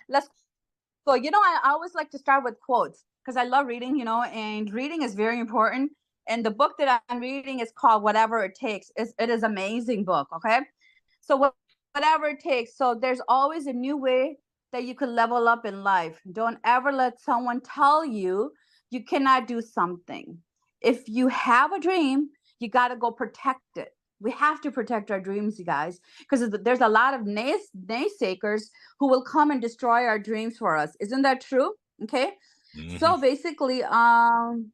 let's go. I always like to start with quotes because I love reading, and reading is very important. And the book that I'm reading is called Whatever It Takes. It is amazing book. Okay. So whatever it takes. So there's always a new way that you could level up in life. Don't ever let someone tell you you cannot do something. If you have a dream, you got to go protect it. We have to protect our dreams, you guys, because there's a lot of naysayers who will come and destroy our dreams for us. Isn't that true? Okay. Hmm. So basically, and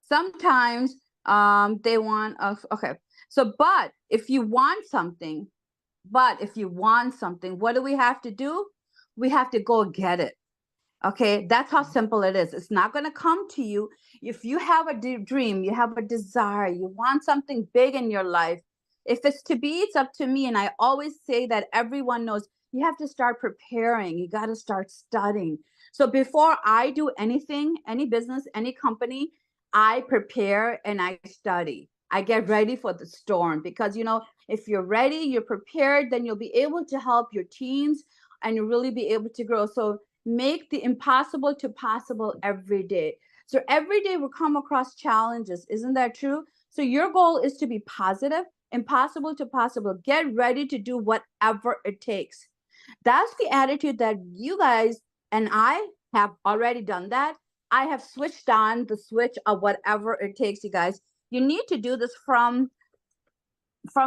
sometimes they want us. Okay. So, but if you want something, what do we have to do? We have to go get it. Okay, that's how simple it is. It's not going to come to you. If you have a dream, you have a desire, you want something big in your life. If it's to be, it's up to me. And I always say that everyone knows you have to start preparing. You got to start studying. So before I do anything, any business, any company, I prepare and I study. I get ready for the storm because, if you're ready, you're prepared, then you'll be able to help your teams and you'll really be able to grow. So make the impossible to possible every day. So every day we come across challenges. Isn't that true? So your goal is to be positive, impossible to possible. Get ready to do whatever it takes. That's the attitude that you guys and I have already done that. I have switched on the switch of whatever it takes, you guys. You need to do this from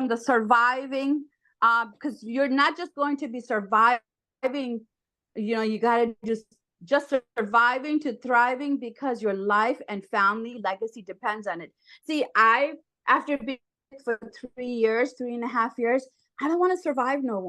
the surviving, because you're not just going to be surviving. You got to just surviving to thriving because your life and family legacy depends on it. See, I after being for 3 years, 3.5 years, I don't want to survive no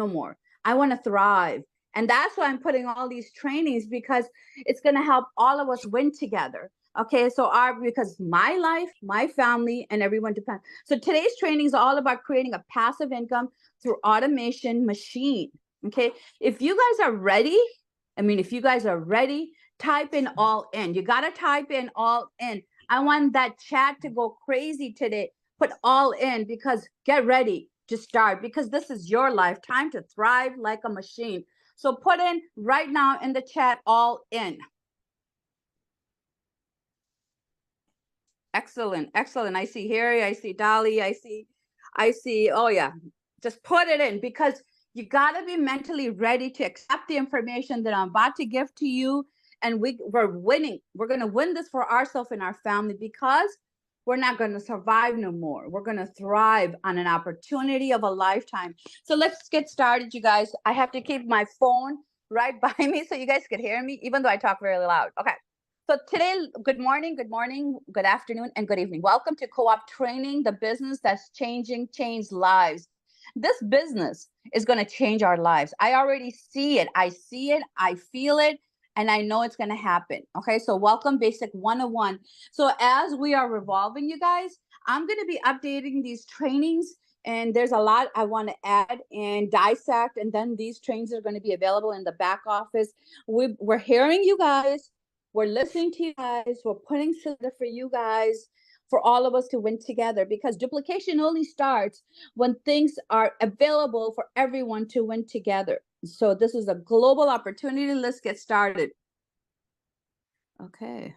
more. I want to thrive. And that's why I'm putting all these trainings because it's going to help all of us win together. Okay, so because my life, my family, and everyone depends. So today's training is all about creating a passive income through automation machine. Okay, if you guys are ready, if you guys are ready, type in all in. You got to type in all in. I want that chat to go crazy today. Put all in because get ready to start because this is your life. Time to thrive like a machine. So put in right now in the chat all in. Excellent, excellent. I see Harry, I see Dolly, I see, oh yeah. Just put it in because you gotta be mentally ready to accept the information that I'm about to give to you. And we're winning. We're gonna win this for ourselves and our family because we're not gonna survive no more. We're gonna thrive on an opportunity of a lifetime. So let's get started, you guys. I have to keep my phone right by me so you guys can hear me, even though I talk very loud. Okay. So today, good morning, good afternoon, and good evening. Welcome to Co-op Training, the business that's changed lives. This business is going to change our lives. I already see it. I see it. I feel it. And I know it's going to happen. Okay. So welcome Basic 101. So as we are revolving, you guys, I'm going to be updating these trainings. And there's a lot I want to add and dissect. And then these trainings are going to be available in the back office. We're hearing you guys. We're listening to you guys. We're putting together for you guys, for all of us to win together because duplication only starts when things are available for everyone to win together. So this is a global opportunity. Let's get started. Okay.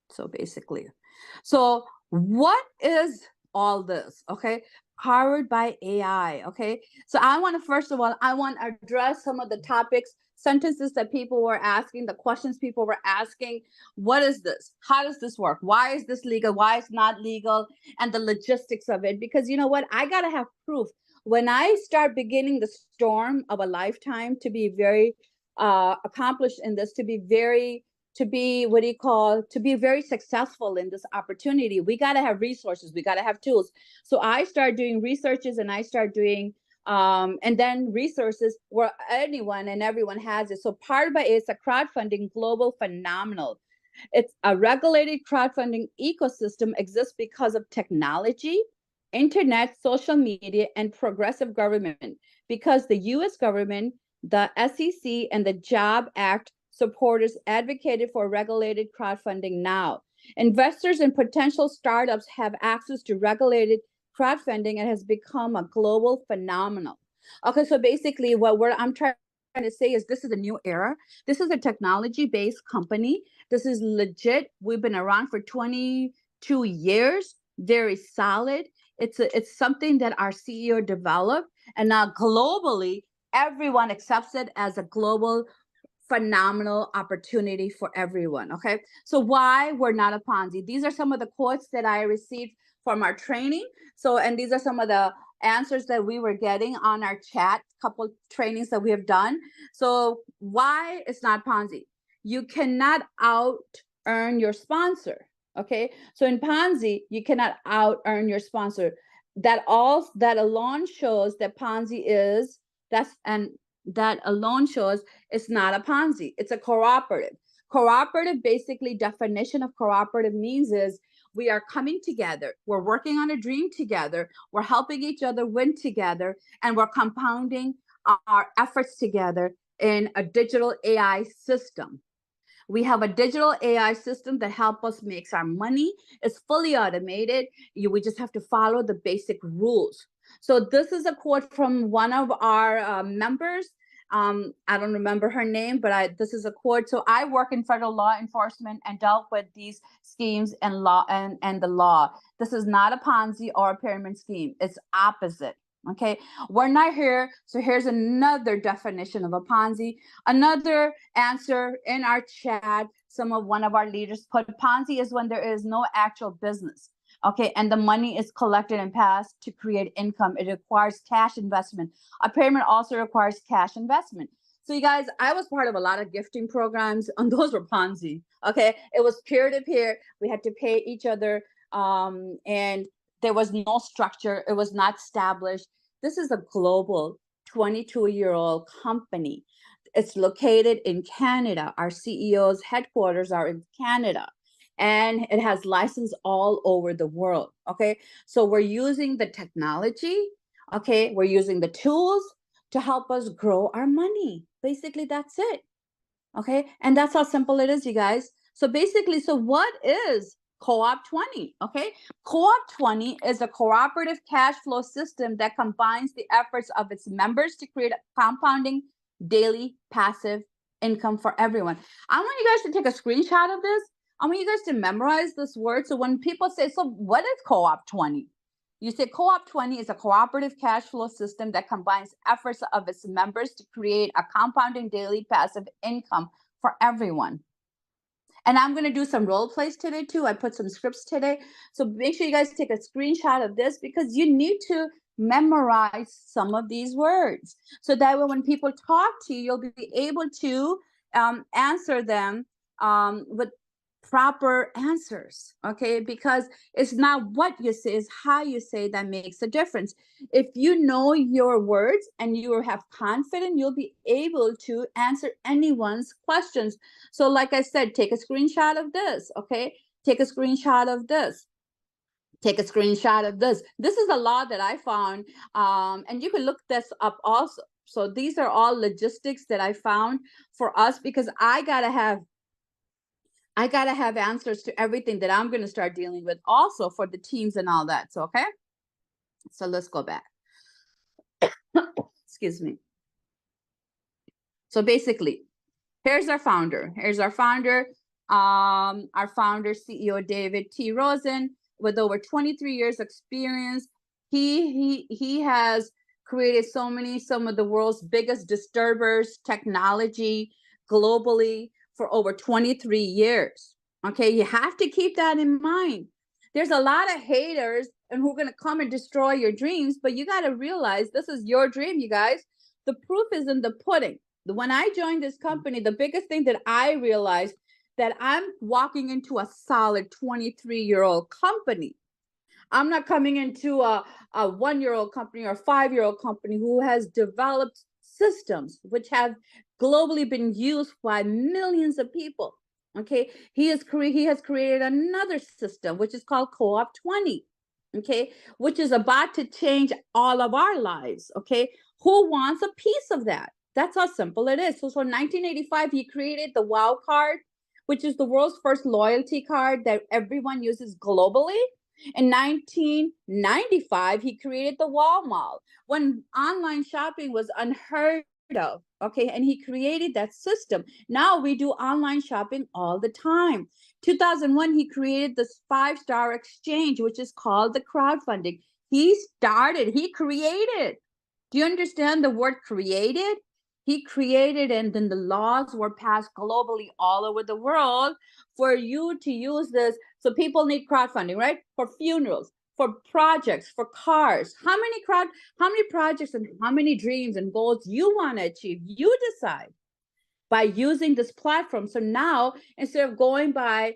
So basically, so what is all this? Okay. Powered by AI. Okay. So I want to, first of all, I want to address some of the topics, sentences that people were asking, the questions people were asking. What is this? How does this work? Why is this legal? Why is not legal? And the logistics of it. Because you know what? I got to have proof. When I start beginning the storm of a lifetime to be very accomplished in this, to be what do you call to be very successful in this opportunity, we got to have resources, we got to have tools. So I start doing researches and I start doing and then resources where anyone and everyone has it. So part by it's a crowdfunding global phenomenal. It's a regulated crowdfunding ecosystem exists because of technology, internet, social media, and progressive government. Because the US government, the SEC, and the Job Act supporters advocated for regulated crowdfunding now. Investors and potential startups have access to regulated crowdfunding and has become a global phenomenon. Okay, so basically I'm trying to say is this is a new era. This is a technology-based company. This is legit. We've been around for 22 years, very solid. It's something that our CEO developed, and now globally, everyone accepts it as a global phenomenal opportunity for everyone. Okay. So why we're not a Ponzi? These are some of the quotes that I received from our training. So, and these are some of the answers that we were getting on our chat, couple trainings that we have done. So why it's not Ponzi? You cannot out earn your sponsor. Okay. So in Ponzi, you cannot out earn your sponsor. That alone shows that Ponzi is that alone shows it's not a Ponzi. It's a cooperative. Cooperative, basically, definition of cooperative means is we are coming together. We're working on a dream together. We're helping each other win together, and we're compounding our efforts together in a digital AI system. We have a digital AI system that help us makes our money. It's fully automated. We just have to follow the basic rules. So this is a quote from one of our members. I don't remember her name, but this is a quote. So I work in federal law enforcement and dealt with these schemes and law and the law. This is not a Ponzi or a pyramid scheme. It's opposite. Okay, we're not here. So here's another definition of a Ponzi. Another answer in our chat. One of our leaders put Ponzi is when there is no actual business. Okay, and the money is collected and passed to create income. It requires cash investment. A pyramid also requires cash investment. So you guys, I was part of a lot of gifting programs, and those were Ponzi. Okay, it was peer to peer. We had to pay each other, and there was no structure. It was not established. This is a global 22-year-old company. It's located in Canada. Our CEO's headquarters are in Canada, and it has license all over the world. Okay, so we're using the technology. Okay, we're using the tools to help us grow our money. Basically, that's it. Okay, and that's how simple it is, you guys. So basically, so what is Co-op 20? Okay, Co-op 20 is a cooperative cash flow system that combines the efforts of its members to create a compounding daily passive income for everyone. I want you guys to take a screenshot of this. I want you guys to memorize this word. So when people say, so what is Co-op 20? You say Co-op 20 is a cooperative cash flow system that combines efforts of its members to create a compounding daily passive income for everyone. And I'm going to do some role plays today too. I put some scripts today. So make sure you guys take a screenshot of this because you need to memorize some of these words. So that way when people talk to you, you'll be able to answer them with proper answers. Okay, because it's not what you say, it's how you say that makes a difference. If you know your words and you have confidence, you'll be able to answer anyone's questions. So like I said, take a screenshot of this. Okay, take a screenshot of this. Take a screenshot of this. This is a law that I found, and you can look this up also. So these are all logistics that I found for us because I gotta have answers to everything that I'm going to start dealing with also for the teams and all that. So, okay. So let's go back. Excuse me. So basically, here's our founder. Our founder, CEO David T. Rosen, with over 23 years experience. He has created some of the world's biggest disturbers technology globally for over 23 years. Okay, you have to keep that in mind. There's a lot of haters and who are going to come and destroy your dreams, but you got to realize this is your dream, you guys. The proof is in the pudding. When I joined this company, the biggest thing that I realized that I'm walking into a solid 23-year-old company. I'm not coming into a 1-year-old company or a 5-year-old company who has developed systems which have globally been used by millions of people. Okay, he has created another system which is called Co-op 20. Okay, which is about to change all of our lives. Okay, who wants a piece of that? That's how simple it is. So in 1985, he created the WOW card, which is the world's first loyalty card that everyone uses globally. In 1995, he created the Wall Mall when online shopping was unheard of. Okay, and he created that system. Now we do online shopping all the time. 2001, he created this 5-star exchange, which is called the crowdfunding. He created. Do you understand the word created? He created, and then the laws were passed globally all over the world for you to use this. So people need crowdfunding, right? For funerals, for projects, for cars. How many projects and how many dreams and goals you want to achieve? You decide by using this platform. So now instead of going by,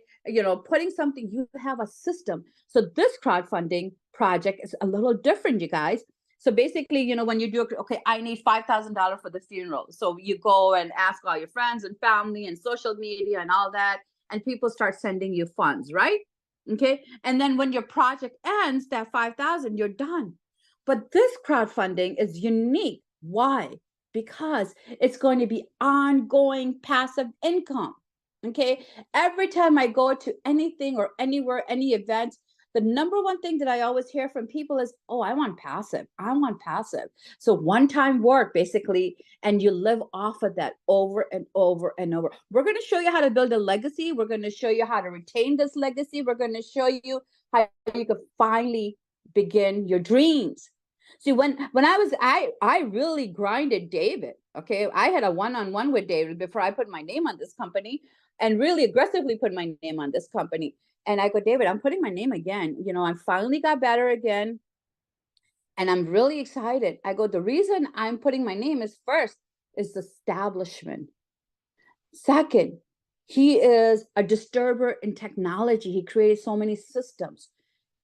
putting something, you have a system. So this crowdfunding project is a little different, you guys. So basically, when you do, okay, I need $5,000 for the funeral. So you go and ask all your friends and family and social media and all that, and people start sending you funds, right? Okay. And then when your project ends, that 5,000, you're done. But this crowdfunding is unique. Why? Because it's going to be ongoing passive income. Okay. Every time I go to anything or anywhere, any event, the number one thing that I always hear from people is, oh, I want passive. I want passive. So one-time work, basically, and you live off of that over and over and over. We're going to show you how to build a legacy. We're going to show you how to retain this legacy. We're going to show you how you can finally begin your dreams. See, when I really grinded David. Okay, I had a one-on-one with David before I put my name on this company, and really aggressively put my name on this company. And I go, David, I'm putting my name again. I finally got better again, and I'm really excited. I go, the reason I'm putting my name is, first, is the establishment. Second, he is a disturber in technology. He created so many systems.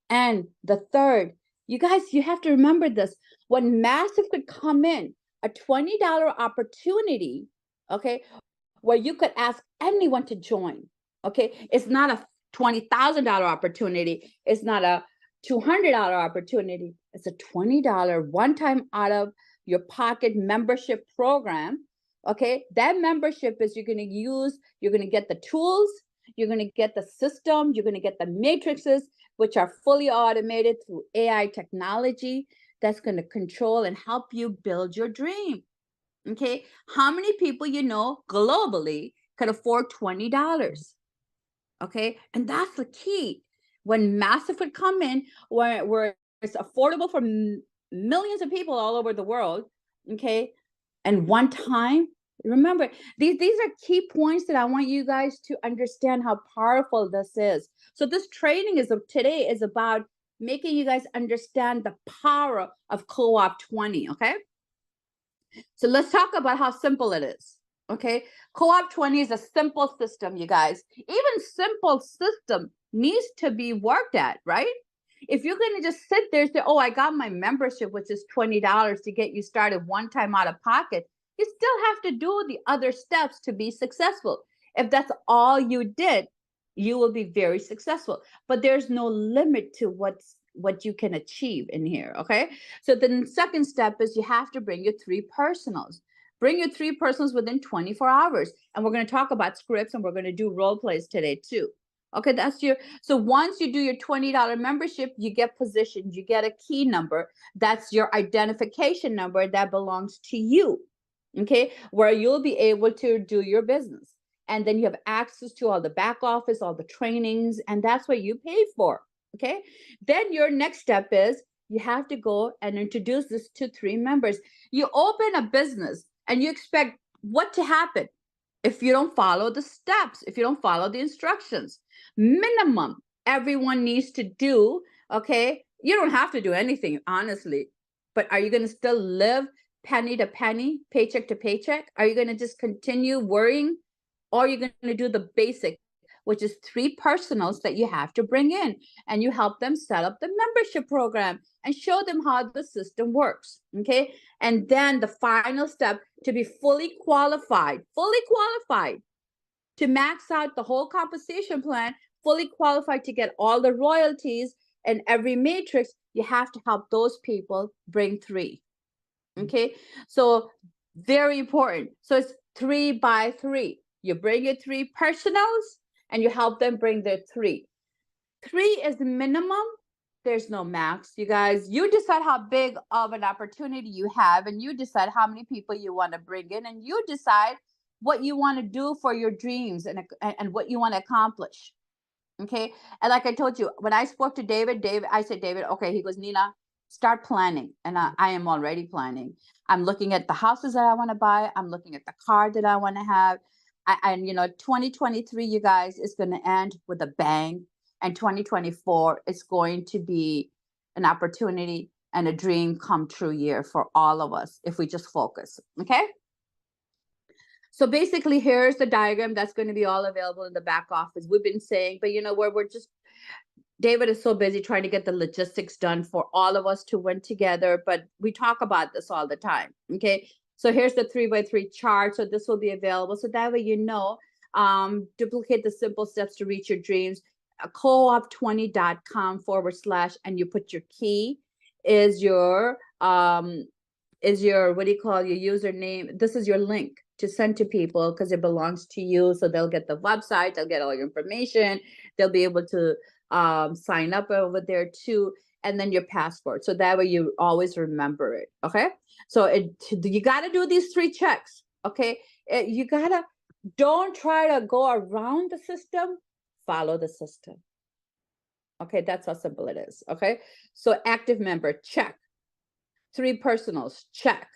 And the third, you guys, you have to remember this. When Massive could come in, a $20 opportunity, okay, where you could ask anyone to join, okay? It's not a $20,000 opportunity. It's not a $200 opportunity. It's a $20 one-time out of your pocket membership program, okay? That membership is you're going to get the tools, you're going to get the system, you're going to get the matrices, which are fully automated through AI technology that's going to control and help you build your dream. Okay, how many people globally could afford $20? Okay, and that's the key. When Massive would come in, where it's affordable for millions of people all over the world, okay, and one time, remember, these are key points that I want you guys to understand how powerful this is. So this training today is about making you guys understand the power of Co-op 20, okay? So let's talk about how simple it is. Okay, Co-op 20 is a simple system, you guys. Even simple system needs to be worked at, right? If you're going to just sit there and say, oh, I got my membership, which is $20 to get you started one time out of pocket, you still have to do the other steps to be successful. If that's all you did, you will be very successful. But there's no limit to what you can achieve in here, okay? So the second step is you have to bring your 3 personals. Bring your 3 personals within 24 hours. And we're going to talk about scripts, and we're going to do role plays today too. Okay, so once you do your $20 membership, you get positioned, you get a key number. That's your identification number that belongs to you, okay, where you'll be able to do your business. And then you have access to all the back office, all the trainings, and that's what you pay for, okay? Then your next step is you have to go and introduce this to 3 members. You open a business and you expect what to happen if you don't follow the steps, if you don't follow the instructions. Minimum everyone needs to do, okay? You don't have to do anything, honestly, but are you going to still live penny to penny, paycheck to paycheck? Are you going to just continue worrying? Or are you going to do the basic, which is 3 personals that you have to bring in, and you help them set up the membership program and show them how the system works, okay? And then the final step, to be fully qualified to max out the whole compensation plan, fully qualified to get all the royalties and every matrix, you have to help those people bring 3, okay? So very important. So it's 3 by 3. You bring your 3 personals and you help them bring their 3. 3 is the minimum. There's no max, you guys. You decide how big of an opportunity you have, and you decide how many people you want to bring in, and you decide what you want to do for your dreams and what you want to accomplish. Okay. And like I told you, when I spoke to David, I said, David, okay. He goes, Nina, start planning. And I am already planning. I'm looking at the houses that I want to buy. I'm looking at the car that I want to have. And, 2023, you guys, is going to end with a bang. And 2024 is going to be an opportunity and a dream come true year for all of us if we just focus. Okay. So basically, here's the diagram that's going to be all available in the back office. We've been saying, but we're just, David is so busy trying to get the logistics done for all of us to win together. But we talk about this all the time. Okay. So here's the 3x3 chart. So this will be available. So that way, duplicate the simple steps to reach your dreams. co-op20.com / and you put your key is your what do you call your username. This is your link to send to people because it belongs to you. So they'll get the website, they'll get all your information, they'll be able to sign up over there too, and then your passport. So that way you always remember it. Okay. So you got to do these 3 checks. Okay. You got to, don't try to go around the system, follow the system. Okay. That's how simple it is. Okay. So active member, check. 3 personals, check.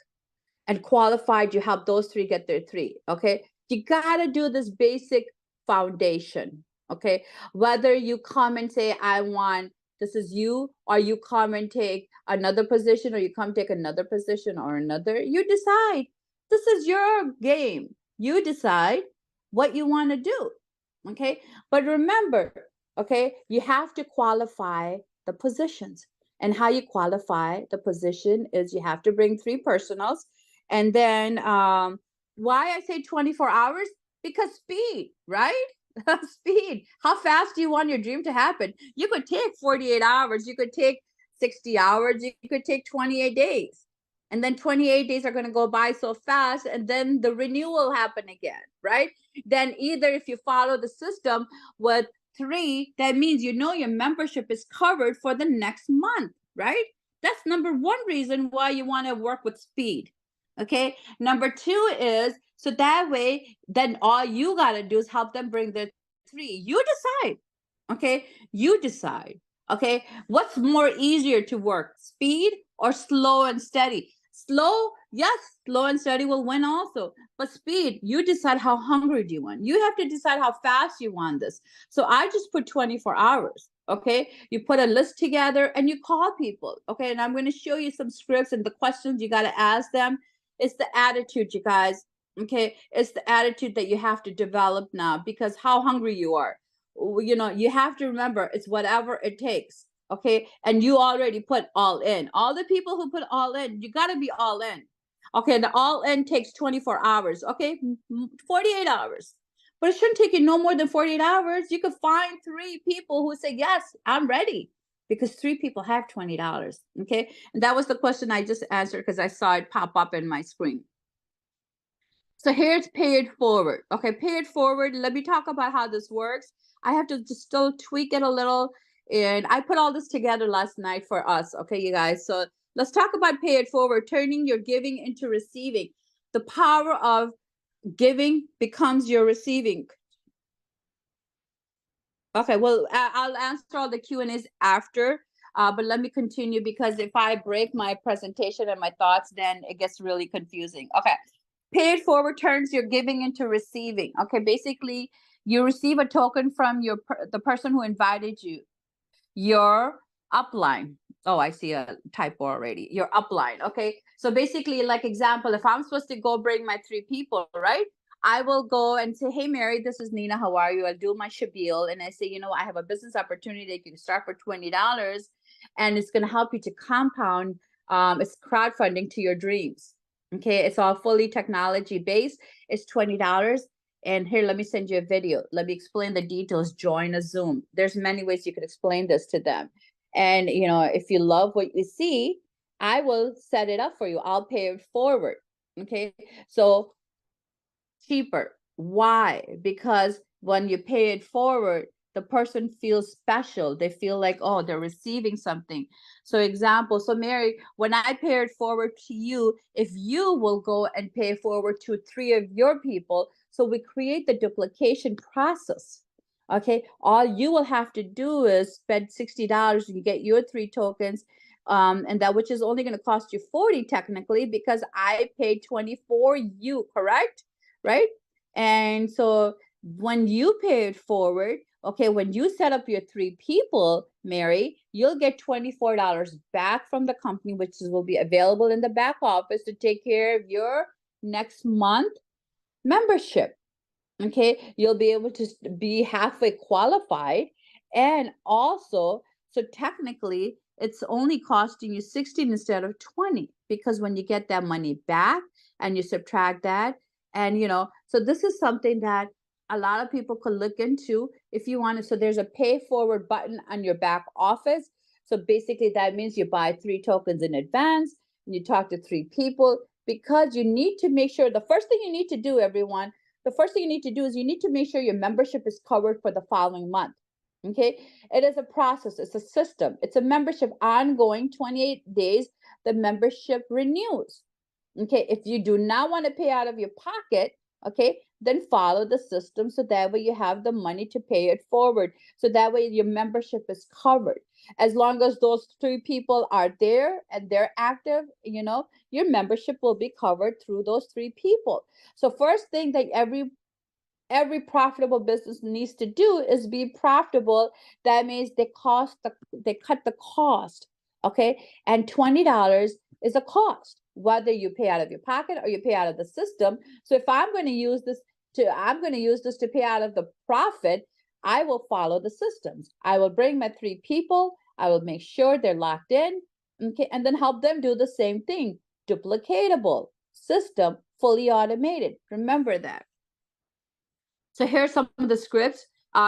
And qualified, you help those 3 get their 3. Okay. You got to do this basic foundation. Okay. Whether you come and say, I want, this is you, or you come and take another position, or you come take another position or another, you decide. This is your game. You decide what you want to do. Okay. But remember, okay, you have to qualify the positions. And how you qualify the position is you have to bring 3 personals. And then why I say 24 hours? Because speed, right? Speed. How fast do you want your dream to happen? You could take 48 hours. You could take 60 hours. You could take 28 days. And then 28 days are going to go by so fast. And then the renewal happen again, right? Then either if you follow the system with 3, that means your membership is covered for the next month, right? That's number 1 reason why you want to work with speed. Okay. Number 2 is so that way, then all you got to do is help them bring their 3. You decide. Okay. You decide. Okay. What's more easier to work, speed or slow and steady? Slow, yes, slow and steady will win also. But speed, you decide how hungry do you want. You have to decide how fast you want this. So I just put 24 hours. Okay. You put a list together and you call people. Okay. And I'm going to show you some scripts and the questions you got to ask them. It's the attitude, you guys. Okay. It's the attitude that you have to develop now because how hungry you are. You have to remember it's whatever it takes. Okay. And you already put all in. All the people who put all in, you got to be all in. Okay. The all in takes 24 hours. Okay. 48 hours. But it shouldn't take you no more than 48 hours. You could find 3 people who say, yes, I'm ready. Because 3 people have $20. Okay. And that was the question I just answered because I saw it pop up in my screen. So here's pay it forward. Okay. Pay it forward. Let me talk about how this works. I have to just still tweak it a little. And I put all this together last night for us. Okay, you guys. So let's talk about pay it forward, turning your giving into receiving. The power of giving becomes your receiving. Okay, well, I'll answer all the Q&As after, but let me continue because if I break my presentation and my thoughts, then it gets really confusing. Okay, pay it forward turns your giving into receiving. Okay, basically, you receive a token from the person who invited you. Your upline. Oh, I see a typo already. Your upline. Okay, so basically, like example, if I'm supposed to go bring my 3 people, right? I will go and say, hey, Mary, this is Nina. How are you? I'll do my spiel. And I say, I have a business opportunity that you can start for $20 and it's going to help you to compound. It's crowdfunding to your dreams. Okay. It's all fully technology based. It's $20. And here, let me send you a video. Let me explain the details. Join a Zoom. There's many ways you could explain this to them. And, if you love what you see, I will set it up for you. I'll pay it forward. Okay. So cheaper. Why? Because when you pay it forward, the person feels special. They feel like, oh, they're receiving something. So example, so Mary, when I pay it forward to you, if you will go and pay forward to 3 of your people, so we create the duplication process. Okay, all you will have to do is spend $60 and get your 3 tokens, and that, which is only going to cost you 40 technically, because I paid 20 for you, correct? Right? And so when you pay it forward, okay, when you set up your 3 people, Mary, you'll get $24 back from the company, which will be available in the back office to take care of your next month membership. Okay, you'll be able to be halfway qualified. And also, so technically it's only costing you 16 instead of 20, because when you get that money back and you subtract that, and so this is something that a lot of people could look into if you want to. So there's a pay forward button on your back office. So basically that means you buy 3 tokens in advance and you talk to 3 people, because you need to make sure, the first thing you need to do, everyone, the first thing you need to do is you need to make sure your membership is covered for the following month. Okay, it is a process, it's a system, it's a membership ongoing 28 days. The membership renews. Okay, if you do not want to pay out of your pocket, okay, then follow the system, so that way you have the money to pay it forward, so that way your membership is covered. As long as those 3 people are there and they're active, your membership will be covered through those 3 people. So first thing that every profitable business needs to do is be profitable. That means they cut the cost. Okay, and $20 is a cost, whether you pay out of your pocket or you pay out of the system. So if I'm going to use this to pay out of the profit, I will follow the systems. I will bring my 3 people, I will make sure they're locked in, okay, and then help them do the same thing. Duplicatable system, fully automated. Remember that. So here's some of the scripts.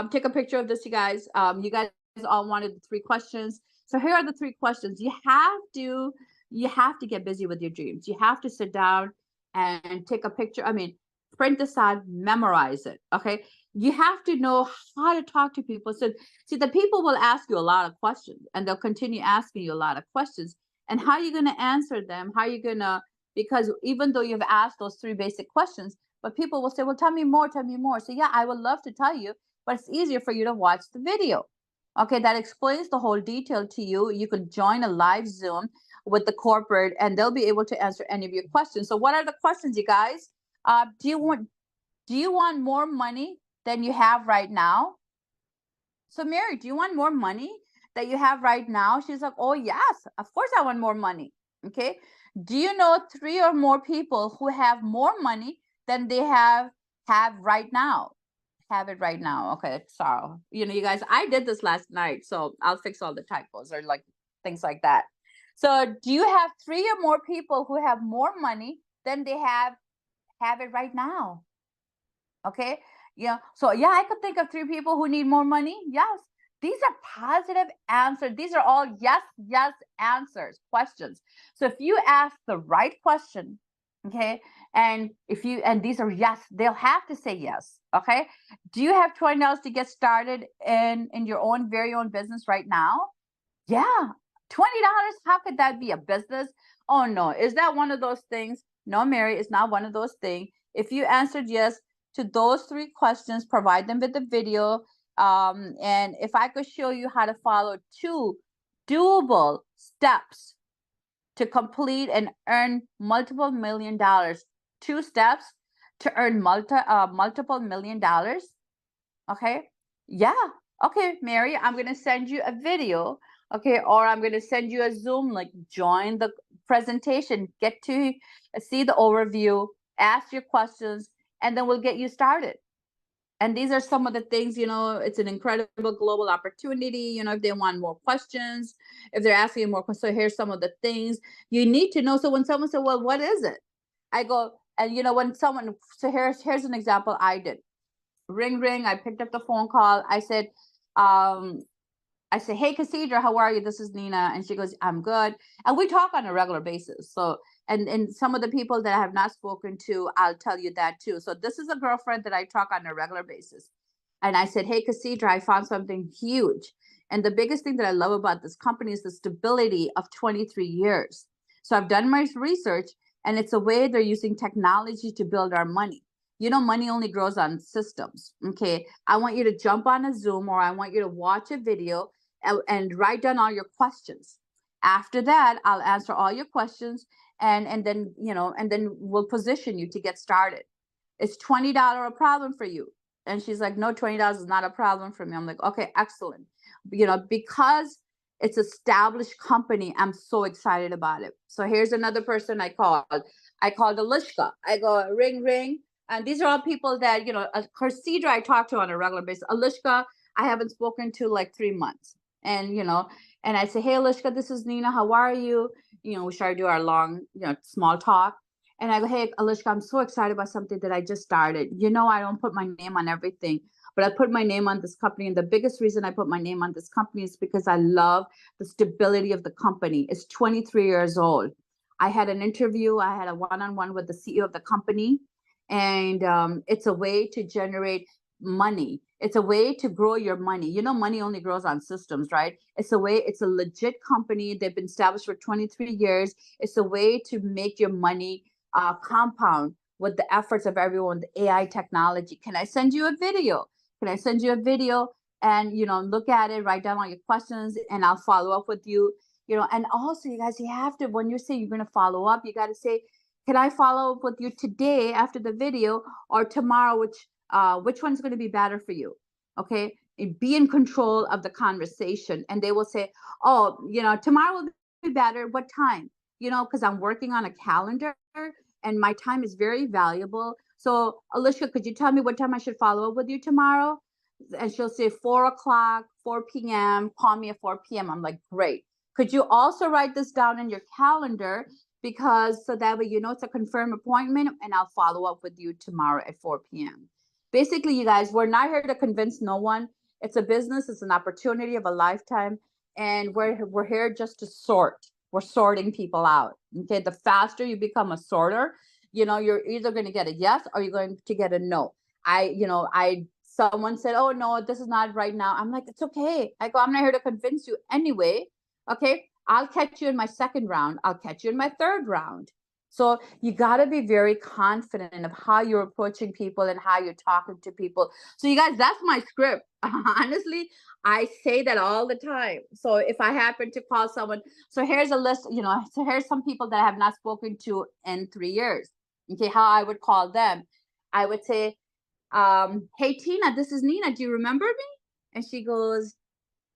Take a picture of this, you guys. You guys all wanted the 3 questions. So here are the 3 questions. You have to get busy with your dreams. You have to sit down and take a picture. I mean, print this out, memorize it. Okay. You have to know how to talk to people. So see, the people will ask you a lot of questions, and they'll continue asking you a lot of questions. And how are you going to answer them? How are you going to, because even though you've asked those 3 basic questions, but people will say, well, tell me more, tell me more. So yeah, I would love to tell you, but it's easier for you to watch the video. Okay, that explains the whole detail to you. You could join a live Zoom with the corporate, and they'll be able to answer any of your questions. So what are the questions, you guys? Do you want more money than you have right now? So Mary, do you want more money that you have right now? She's like, oh yes, of course I want more money. Okay. Do you know 3 or more people who have more money than they have right now? Have it right now. Okay, sorry. You guys, I did this last night, so I'll fix all the typos or like things like that. So do you have 3 or more people who have more money than they have it right now? Okay. Yeah. So yeah, I could think of 3 people who need more money. Yes. These are positive answers. These are all yes, yes answers, questions. So if you ask the right question, okay, and these are yes, they'll have to say yes. Okay. Do you have $20 to get started in your own very own business right now? Yeah. $20. How could that be a business? Oh no. Is that one of those things? No, Mary, it's not one of those things. If you answered yes to those 3 questions, provide them with the video. And if I could show you how to follow 2 doable steps to complete and earn multiple $1,000,000, 2 steps to earn multiple $1,000,000. Okay. Yeah. Okay, Mary, I'm going to send you a video. Okay. Or I'm going to send you a Zoom link. Join the presentation, get to see the overview, ask your questions, and then we'll get you started. And these are some of the things, it's an incredible global opportunity. If they want more questions, if they're asking more questions, so here's some of the things you need to know. So when someone said, well, what is it? I go, and when someone, so here's an example I did. Ring, ring. I picked up the phone call. I said, hey, Cassandra, how are you? This is Nina. And she goes, I'm good. And we talk on a regular basis. So, and some of the people that I have not spoken to, I'll tell you that too. So this is a girlfriend that I talk on a regular basis. And I said, hey, Cassandra, I found something huge. And the biggest thing that I love about this company is the stability of 23 years. So I've done my research, and it's a way they're using technology to build our money. You know, money only grows on systems. Okay. I want you to jump on a Zoom, or I want you to watch a video and write down all your questions. After that, I'll answer all your questions, and then, and then we'll position you to get started. It's $20 a problem for you. And she's like, no, $20 is not a problem for me. I'm like, okay, excellent. Because it's established company, I'm so excited about it. So here's another person I called. I called Alishka. I go, ring, ring. And these are all people that, Cassandra I talk to on a regular basis. Alishka, I haven't spoken to like 3 months. And, and I say, hey, Alishka, this is Nina. How are you? We start to do our long, small talk. And I go, hey, Alishka, I'm so excited about something that I just started. I don't put my name on everything, but I put my name on this company. And the biggest reason I put my name on this company is because I love the stability of the company. It's 23 years old. I had an interview. I had a one-on-one with the CEO of the company. And it's a way to generate money. It's a way to grow your money. Money only grows on systems, right? It's a legit company. They've been established for 23 years. It's a way to make your money compound with the efforts of everyone, the AI technology. Can I send you a video? And, look at it, write down all your questions, and I'll follow up with you. And also, you guys, you have to, when you say you're going to follow up, you got to say, can I follow up with you today after the video, or tomorrow, which one's going to be better for you? Okay. And be in control of the conversation. And they will say, oh, tomorrow will be better. What time? Because I'm working on a calendar and my time is very valuable. So, Alicia, could you tell me what time I should follow up with you tomorrow? And she'll say 4 o'clock, 4 p.m. Call me at 4 p.m. I'm like, great. Could you also write this down in your calendar? Because so that way, it's a confirmed appointment, and I'll follow up with you tomorrow at 4 p.m. Basically, you guys, we're not here to convince no one. It's a business. It's an opportunity of a lifetime. And we're here just to sort. We're sorting people out. Okay. The faster you become a sorter, you're either going to get a yes or you're going to get a no. Someone said, oh no, this is not right now. I'm like, it's okay. I go, I'm not here to convince you anyway. Okay. I'll catch you in my second round. I'll catch you in my third round. So you got to be very confident of how you're approaching people and how you're talking to people. So you guys, that's my script. Honestly, I say that all the time. So if I happen to call someone, so here's a list, so here's some people that I have not spoken to in 3 years. Okay, how I would call them. I would say, hey, Tina, this is Nina. Do you remember me? And she goes,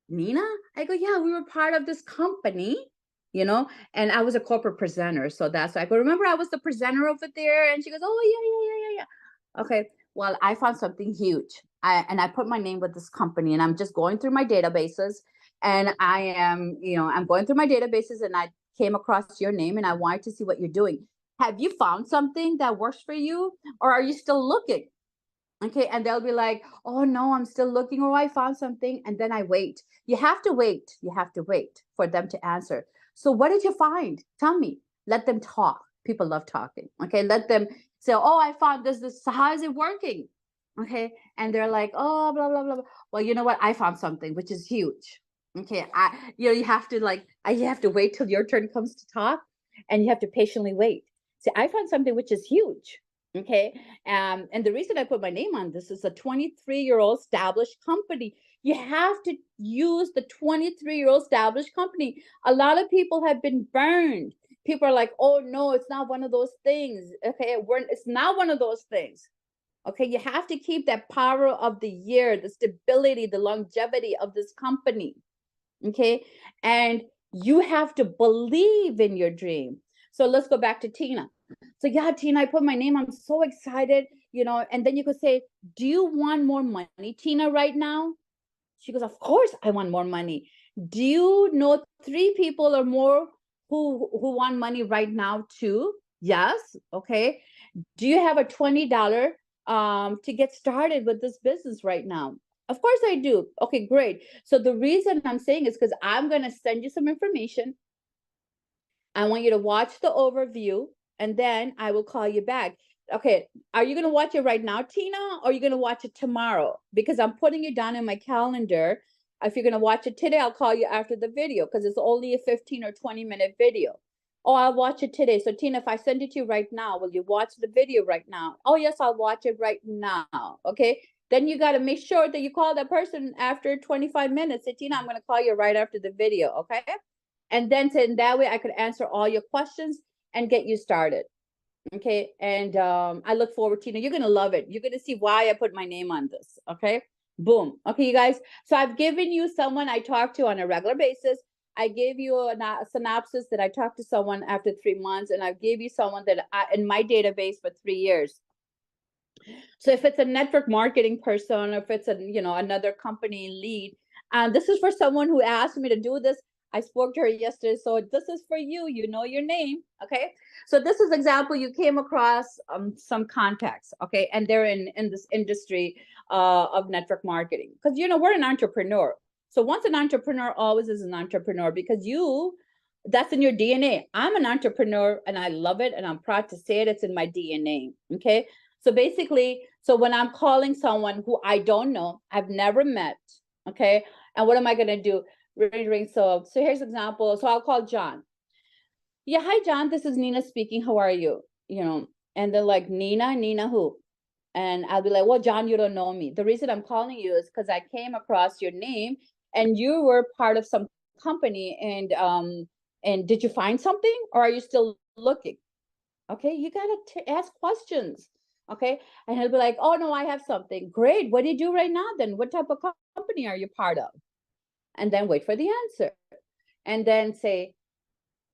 Nina? I go, yeah, we were part of this company, and I was a corporate presenter. So that's why I go, remember I was the presenter over there? And she goes, oh, yeah. Okay, well, I found something huge. I put my name with this company, and I'm just going through my databases, and I'm going through my databases, and I came across your name, and I wanted to see what you're doing. Have you found something that works for you, or are you still looking? Okay. And they'll be like, oh no, I'm still looking, or I found something. And then I wait. You have to wait. You have to wait for them to answer. So what did you find? Tell me. Let them talk. People love talking. Okay. Let them say, oh, I found this. So how is it working? Okay. And they're like, oh, blah, blah, blah, blah. Well, you know what? I found something, which is huge. Okay. You have to wait till your turn comes to talk, and you have to patiently wait. See, I found something which is huge. Okay. And the reason I put my name on this is a 23-year-old established company. You have to use the 23-year-old established company. A lot of people have been burned. People are like, oh no, it's not one of those things. Okay. It's not one of those things. Okay. You have to keep that power of the year, the stability, the longevity of this company. Okay. And you have to believe in your dream. So let's go back to Tina. So yeah, Tina, I put my name. I'm so excited, and then you could say, do you want more money, Tina, right now? She goes, of course I want more money. Do you know 3 people or more who want money right now too? Yes. Okay. Do you have a $20 to get started with this business right now? Of course I do. Okay, great. So the reason I'm saying is because I'm going to send you some information. I want you to watch the overview, and then I will call you back. Okay, are you going to watch it right now, Tina, or are you going to watch it tomorrow? Because I'm putting it down in my calendar. If you're going to watch it today, I'll call you after the video because it's only a 15 or 20-minute video. Oh, I'll watch it today. So, Tina, if I send it to you right now, will you watch the video right now? Oh, yes, I'll watch it right now. Okay. Then you got to make sure that you call that person after 25 minutes. Say, Tina, I'm going to call you right after the video. Okay. And then in that way, I could answer all your questions and get you started. Okay. And I look forward, Tina. You're going to love it. You're going to see why I put my name on this. Okay. Boom. Okay, you guys. So I've given you someone I talk to on a regular basis. I gave you a synopsis that I talked to someone after 3 months, and I gave you someone that in my database for 3 years. So if it's a network marketing person, or if it's a another company lead, and this is for someone who asked me to do this. I spoke to her yesterday, so this is for you. You know your name, okay? So this is example. You came across some contacts, okay, and they're in this industry of network marketing because we're an entrepreneur. So once an entrepreneur, always is an entrepreneur because that's in your DNA. I'm an entrepreneur and I love it, and I'm proud to say it. It's in my DNA, okay? So basically, so when I'm calling someone who I don't know, I've never met, okay? And what am I gonna do? Ring. So here's an example. So I'll call John. Yeah, hi John, this is Nina speaking. How are you? And they're like, Nina who? And I'll be like, well, John, you don't know me. The reason I'm calling you is because I came across your name and you were part of some company, and did you find something or are you still looking? Okay, you gotta ask questions. Okay, and he'll be like, oh no, I have something. Great, what do you do right now then? What type of company are you part of? And then wait for the answer. And then say,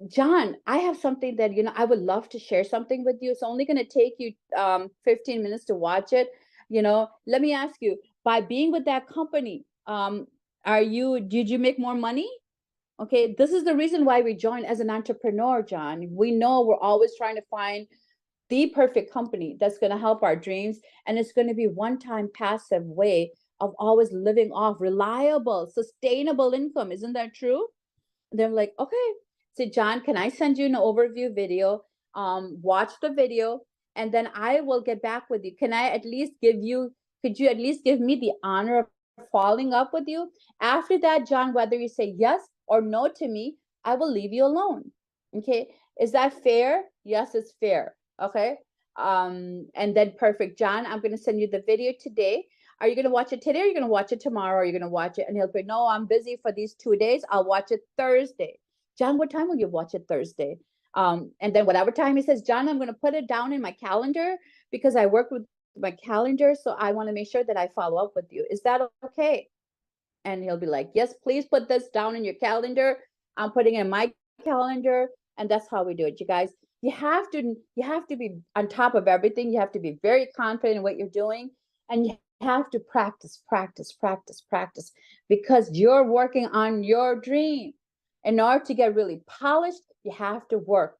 John, I have something that I would love to share something with you. It's only going to take you 15 minutes to watch it. Let me ask you, by being with that company, did you make more money? Okay, this is the reason why we joined as an entrepreneur, John. We know we're always trying to find the perfect company that's going to help our dreams, and it's going to be one-time passive way of always living off reliable, sustainable income. Isn't that true? They're like, okay. So John, can I send you an overview video? Watch the video, and then I will get back with you. Could you at least give me the honor of following up with you? After that, John, whether you say yes or no to me, I will leave you alone. Okay. Is that fair? Yes, it's fair. Okay. And then perfect. John, I'm going to send you the video today. Are you going to watch it today? Or are you going to watch it tomorrow? Or are you going to watch it? And he'll be, no, I'm busy for these 2 days. I'll watch it Thursday. John, what time will you watch it Thursday? And then whatever time he says, John, I'm going to put it down in my calendar because I work with my calendar. So I want to make sure that I follow up with you. Is that okay? And he'll be like, yes, please put this down in your calendar. I'm putting it in my calendar. And that's how we do it. You guys, you have to be on top of everything. You have to be very confident in what you're doing. And you have to practice because you're working on your dream. In order to get really polished, you have to work.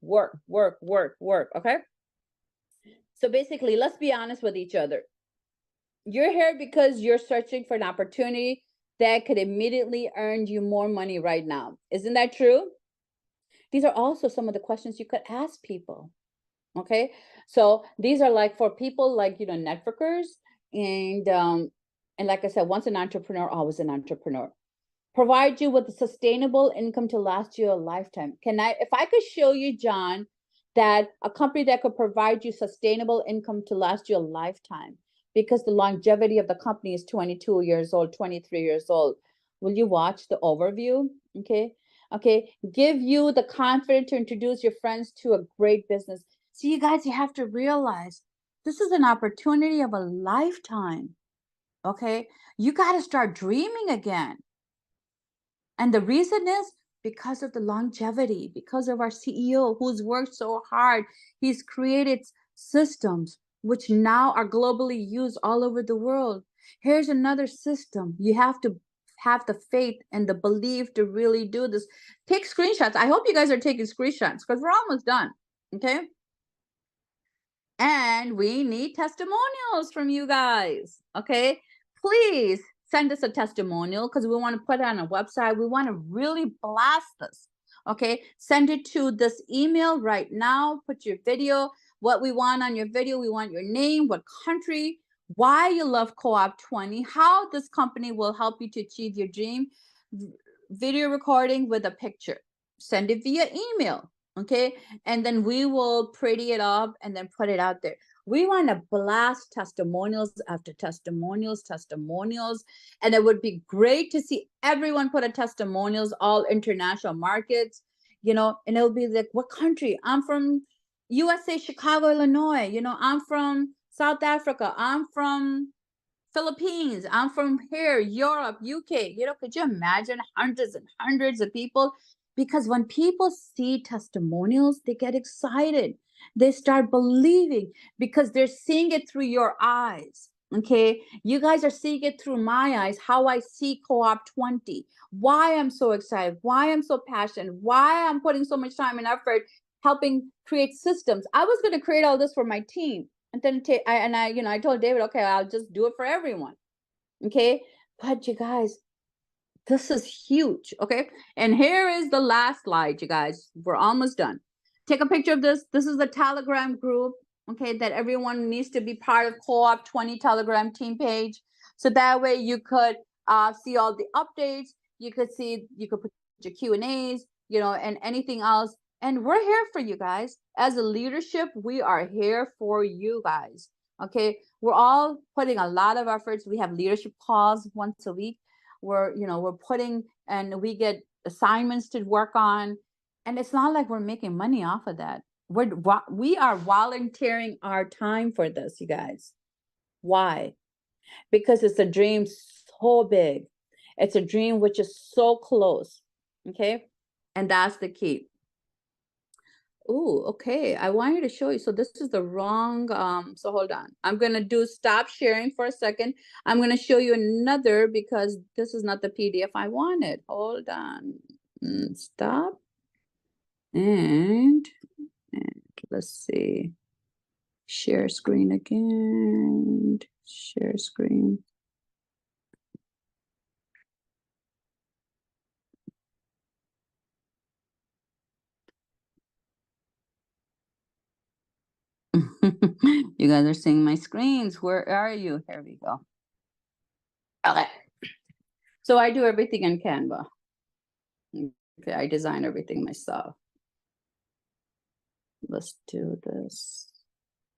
Okay. So basically, let's be honest with each other. You're here because you're searching for an opportunity that could immediately earn you more money right now. Isn't that true? These are also some of the questions you could ask people. Okay. So these are like for people like, networkers. And like I said, once an entrepreneur, always an entrepreneur. Provide you with a sustainable income to last you a lifetime. If I could show you, John, that a company that could provide you sustainable income to last you a lifetime, because the longevity of the company is 22 years old, 23 years old, will you watch the overview? Okay. Give you the confidence to introduce your friends to a great business. So you guys, you have to realize this is an opportunity of a lifetime. Okay. You got to start dreaming again. And the reason is because of the longevity, because of our CEO who's worked so hard. He's created systems which now are globally used all over the world. Here's another system. You have to have the faith and the belief to really do this. Take screenshots. I hope you guys are taking screenshots because we're almost done. Okay. And we need testimonials from you guys. Okay. Please send us a testimonial because we want to put it on a website. We want to really blast this. Okay. Send it to this email right now. Put your video. what we want on your video. We want your name, what country, why you love Co-op 20, how this company will help you to achieve your dream, video recording with a picture. Send it via email, okay? And then we will pretty it up and then put it out there. We want to blast testimonials after testimonials, and it would be great to see everyone put a testimonials, all international markets, you know, and it'll be like, what country? I'm from USA, Chicago, Illinois. You know, I'm from South Africa. I'm from Philippines. I'm from here, Europe, UK. You know, could you imagine hundreds and hundreds of people? Because when people see testimonials, they get excited. They start believing because they're seeing it through your eyes. Okay. You guys are seeing it through my eyes, how I see Co-op 20, why I'm so excited, why I'm so passionate, why I'm putting so much time and effort helping create systems. I was going to create all this for my team. And then I told David, okay, I'll just do it for everyone. Okay. But you guys, this is huge. Okay. And here is the last slide, you guys. We're almost done. Take a picture of this. This is the Telegram group. Okay. That everyone needs to be part of Co-op 20 Telegram team page. So that way you could see all the updates. You could put your Q&As, you know, and anything else. And we're here for you guys. As a leadership, we are here for you guys. Okay. We're all putting a lot of efforts. We have leadership calls once a week. We're putting, and we get assignments to work on. And it's not like we're making money off of that. We are volunteering our time for this, you guys. Why? Because it's a dream so big. It's a dream which is so close. Okay. And that's the key. Oh, okay. I wanted to show you. So this is the wrong, so hold on. I'm going to stop sharing for a second. I'm going to show you another because this is not the PDF I wanted. Hold on. Stop. And let's see. Share screen again. Share screen. You guys are seeing my screens. Where are you? Here we go. Okay. So I do everything in Canva. Okay, I design everything myself. Let's do this.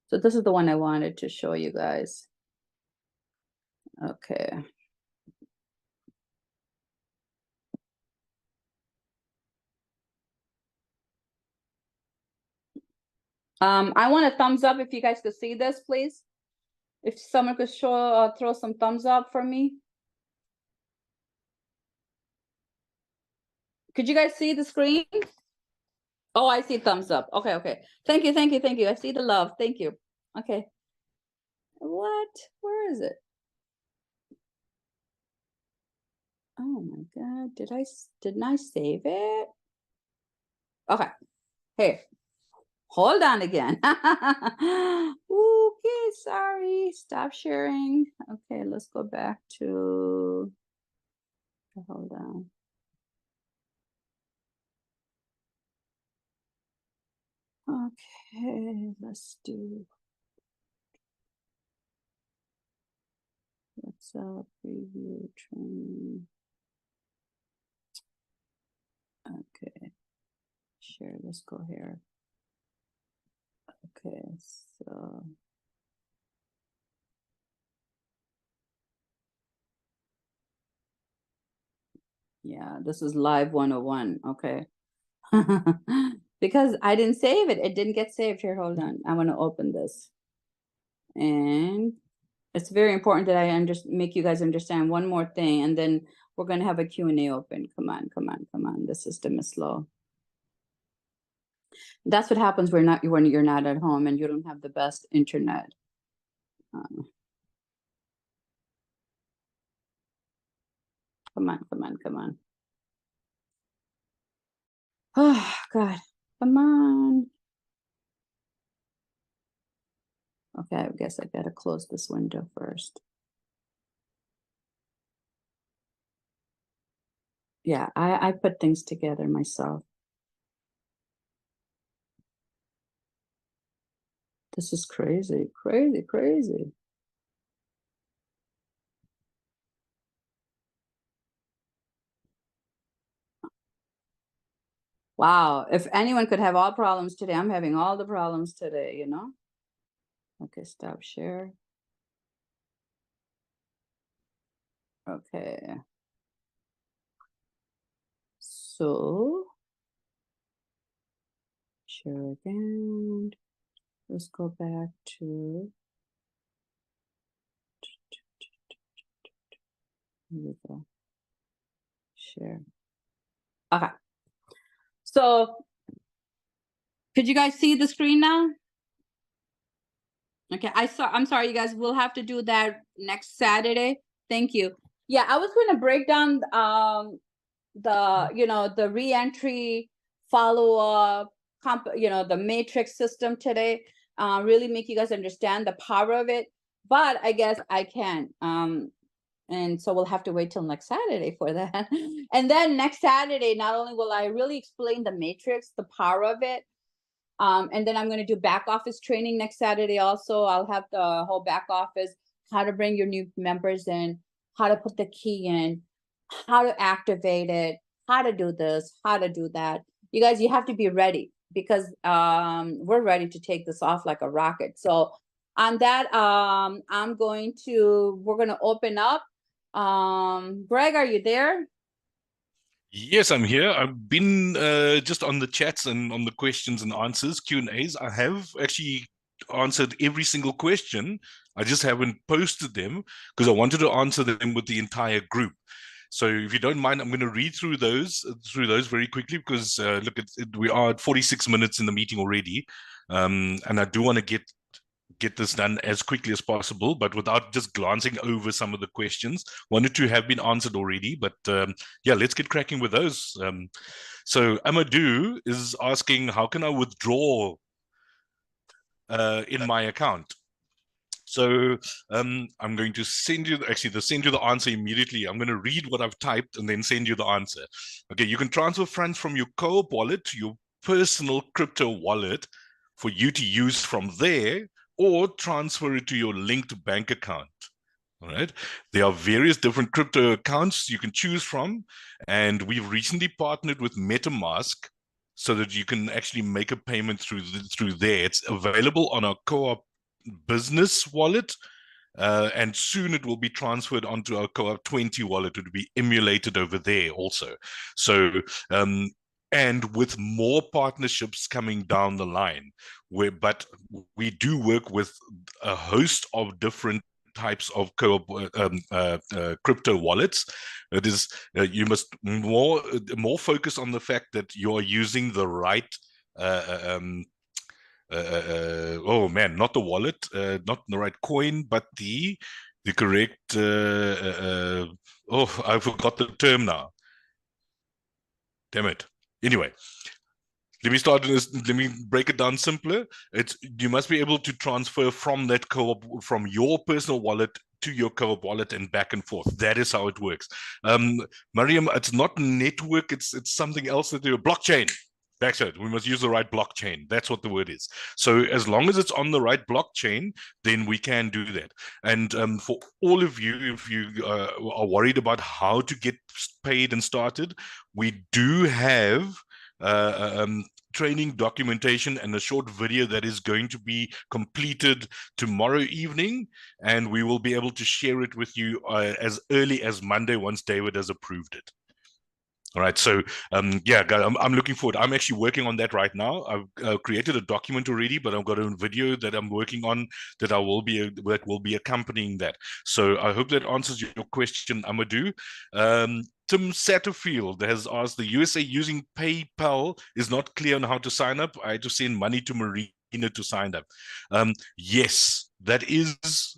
So this is the one I wanted to show you guys. Okay. I want a thumbs up if you guys could see this, please. If someone could throw some thumbs up for me. Could you guys see the screen? Oh, I see thumbs up. Okay, okay. Thank you, thank you, thank you. I see the love. Thank you. Okay. What? Where is it? Oh my God. Didn't I save it? Okay. Hey, hold on again. Okay, sorry. Stop sharing. Okay, let's go back to, hold on. Okay, let's do, what's up, preview training. Okay, share, let's go here. Okay, so. Yeah, this is live 101, okay. Because I didn't save it. It didn't get saved. Here, hold on. I want to open this. And it's very important that I make you guys understand one more thing, and then we're going to have a Q&A open. Come on, come on, come on. The system is slow. That's what happens when you're not at home and you don't have the best internet. Come on, come on, come on. Oh, God. Come on. Okay, I guess I got to close this window first. Yeah, I put things together myself. This is crazy, crazy, crazy. Wow, if anyone could have all problems today, I'm having all the problems today, you know? Okay, stop share. Okay. So, share again. Let's go back to, here we go, share. Okay. So, could you guys see the screen now? Okay, I'm sorry, you guys. We'll have to do that next Saturday. Thank you. Yeah, I was going to break down the reentry, follow up, the matrix system today. Really make you guys understand the power of it. But I guess I can. And so we'll have to wait till next Saturday for that. And then next Saturday, not only will I really explain the matrix, the power of it, and then I'm going to do back office training next Saturday also. I'll have the whole back office, how to bring your new members in, how to put the key in, how to activate it, how to do this, how to do that. You guys, you have to be ready because we're ready to take this off like a rocket. So on that, we're going to open up. Greg, are you there? Yes, I'm here. I've been just on the chats and on the questions and answers, Q&As. I have actually answered every single question. I just haven't posted them because I wanted to answer them with the entire group. So if you don't mind, I'm going to read through those very quickly because look, we are at 46 minutes in the meeting already, and I do want to get this done as quickly as possible, but without just glancing over some of the questions. One or two have been answered already, but yeah, let's get cracking with those. So Amadou is asking, how can I withdraw in my account? So I'm going to send you the answer immediately. I'm going to read what I've typed and then send you the answer. Okay, you can transfer funds from your co-op wallet to your personal crypto wallet for you to use from there, or transfer it to your linked bank account. All right. There are various different crypto accounts you can choose from, and we've recently partnered with MetaMask so that you can actually make a payment through there. It's available on our co-op business wallet, and soon it will be transferred onto our co-op 20 wallet. It will be emulated over there also. So and with more partnerships coming down the line, but we do work with a host of different types of co-op crypto wallets. It is you must more focus on the fact that you are using the right oh man, not the wallet, not the right coin, but the correct. Oh, I forgot the term now. Damn it. Anyway, let me start this. Let me break it down simpler. It's you must be able to transfer from that co-op, from your personal wallet to your co-op wallet and back and forth. That is how it works. Mariam, it's not network. It's something else that do. Blockchain. That's it. We must use the right blockchain. That's what the word is. So as long as it's on the right blockchain, then we can do that. And for all of you, if you are worried about how to get paid and started, we do have training documentation and a short video that is going to be completed tomorrow evening, and we will be able to share it with you as early as Monday once David has approved it. All right, so yeah, guys, I'm looking forward. I'm actually working on that right now. I've created a document already, but I've got a video that I'm working on that will be accompanying that. So I hope that answers your question, Amadou. Tim Satterfield has asked, the USA using PayPal is not clear on how to sign up. I had to send money to Marina to sign up. Yes, that is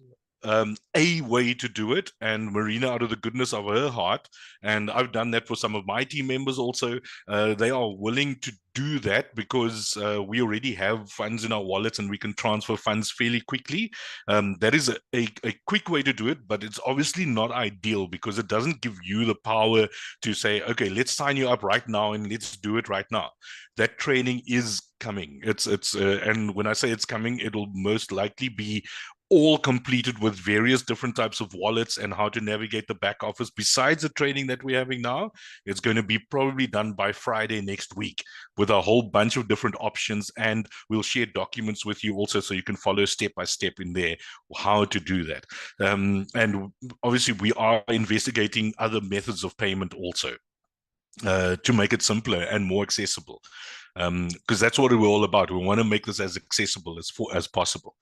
a way to do it, and Marina, out of the goodness of her heart, and I've done that for some of my team members also, they are willing to do that because we already have funds in our wallets and we can transfer funds fairly quickly. That is a quick way to do it, but it's obviously not ideal because it doesn't give you the power to say, okay, let's sign you up right now and let's do it right now. That training is coming. And when I say it's coming, it'll most likely be all completed with various different types of wallets and how to navigate the back office. Besides the training that we're having now, it's going to be probably done by Friday next week with a whole bunch of different options. And we'll share documents with you also so you can follow step by step in there how to do that. And obviously, we are investigating other methods of payment also to make it simpler and more accessible. Because that's what we're all about. We want to make this as accessible as possible.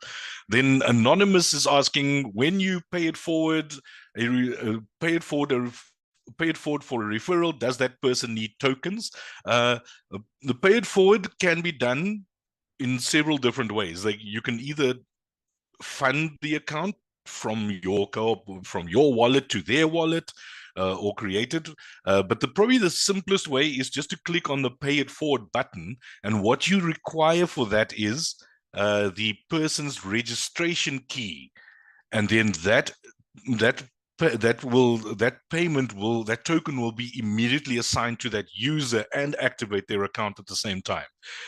Then Anonymous is asking, when you pay it forward, pay it forward for a referral, does that person need tokens? The pay it forward can be done in several different ways. Like you can either fund the account from your from your wallet to their wallet, or created. But probably the simplest way is just to click on the pay it forward button. And what you require for that is the person's registration key. And then that token will be immediately assigned to that user and activate their account at the same time.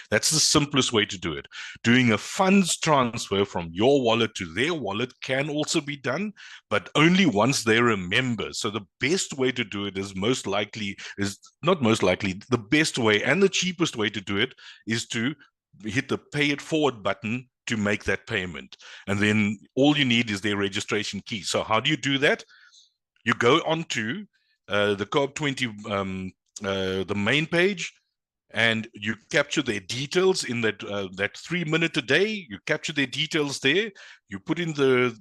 That's the simplest way to do it. Doing a funds transfer from your wallet to their wallet can also be done, but only once they're a member. So the best way to do it is the best way and the cheapest way to do it is to hit the pay it forward button to make that payment. And then all you need is their registration key. So how do you do that? You go onto the Co-op 20, the main page, and you capture their details in that 3 minute a day. You capture their details there. You put in the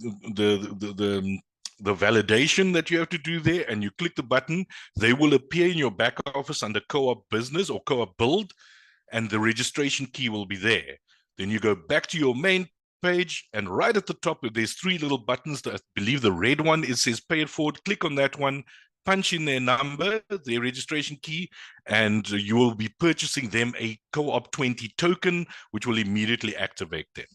validation that you have to do there, and you click the button. They will appear in your back office under Co-op Business or Co-op Build, and the registration key will be there. Then you go back to your main page, and right at the top, there's 3 little buttons. I believe the red one, it says pay it forward. Click on that one, punch in their number, their registration key, and you will be purchasing them a Co-op 20 token, which will immediately activate them.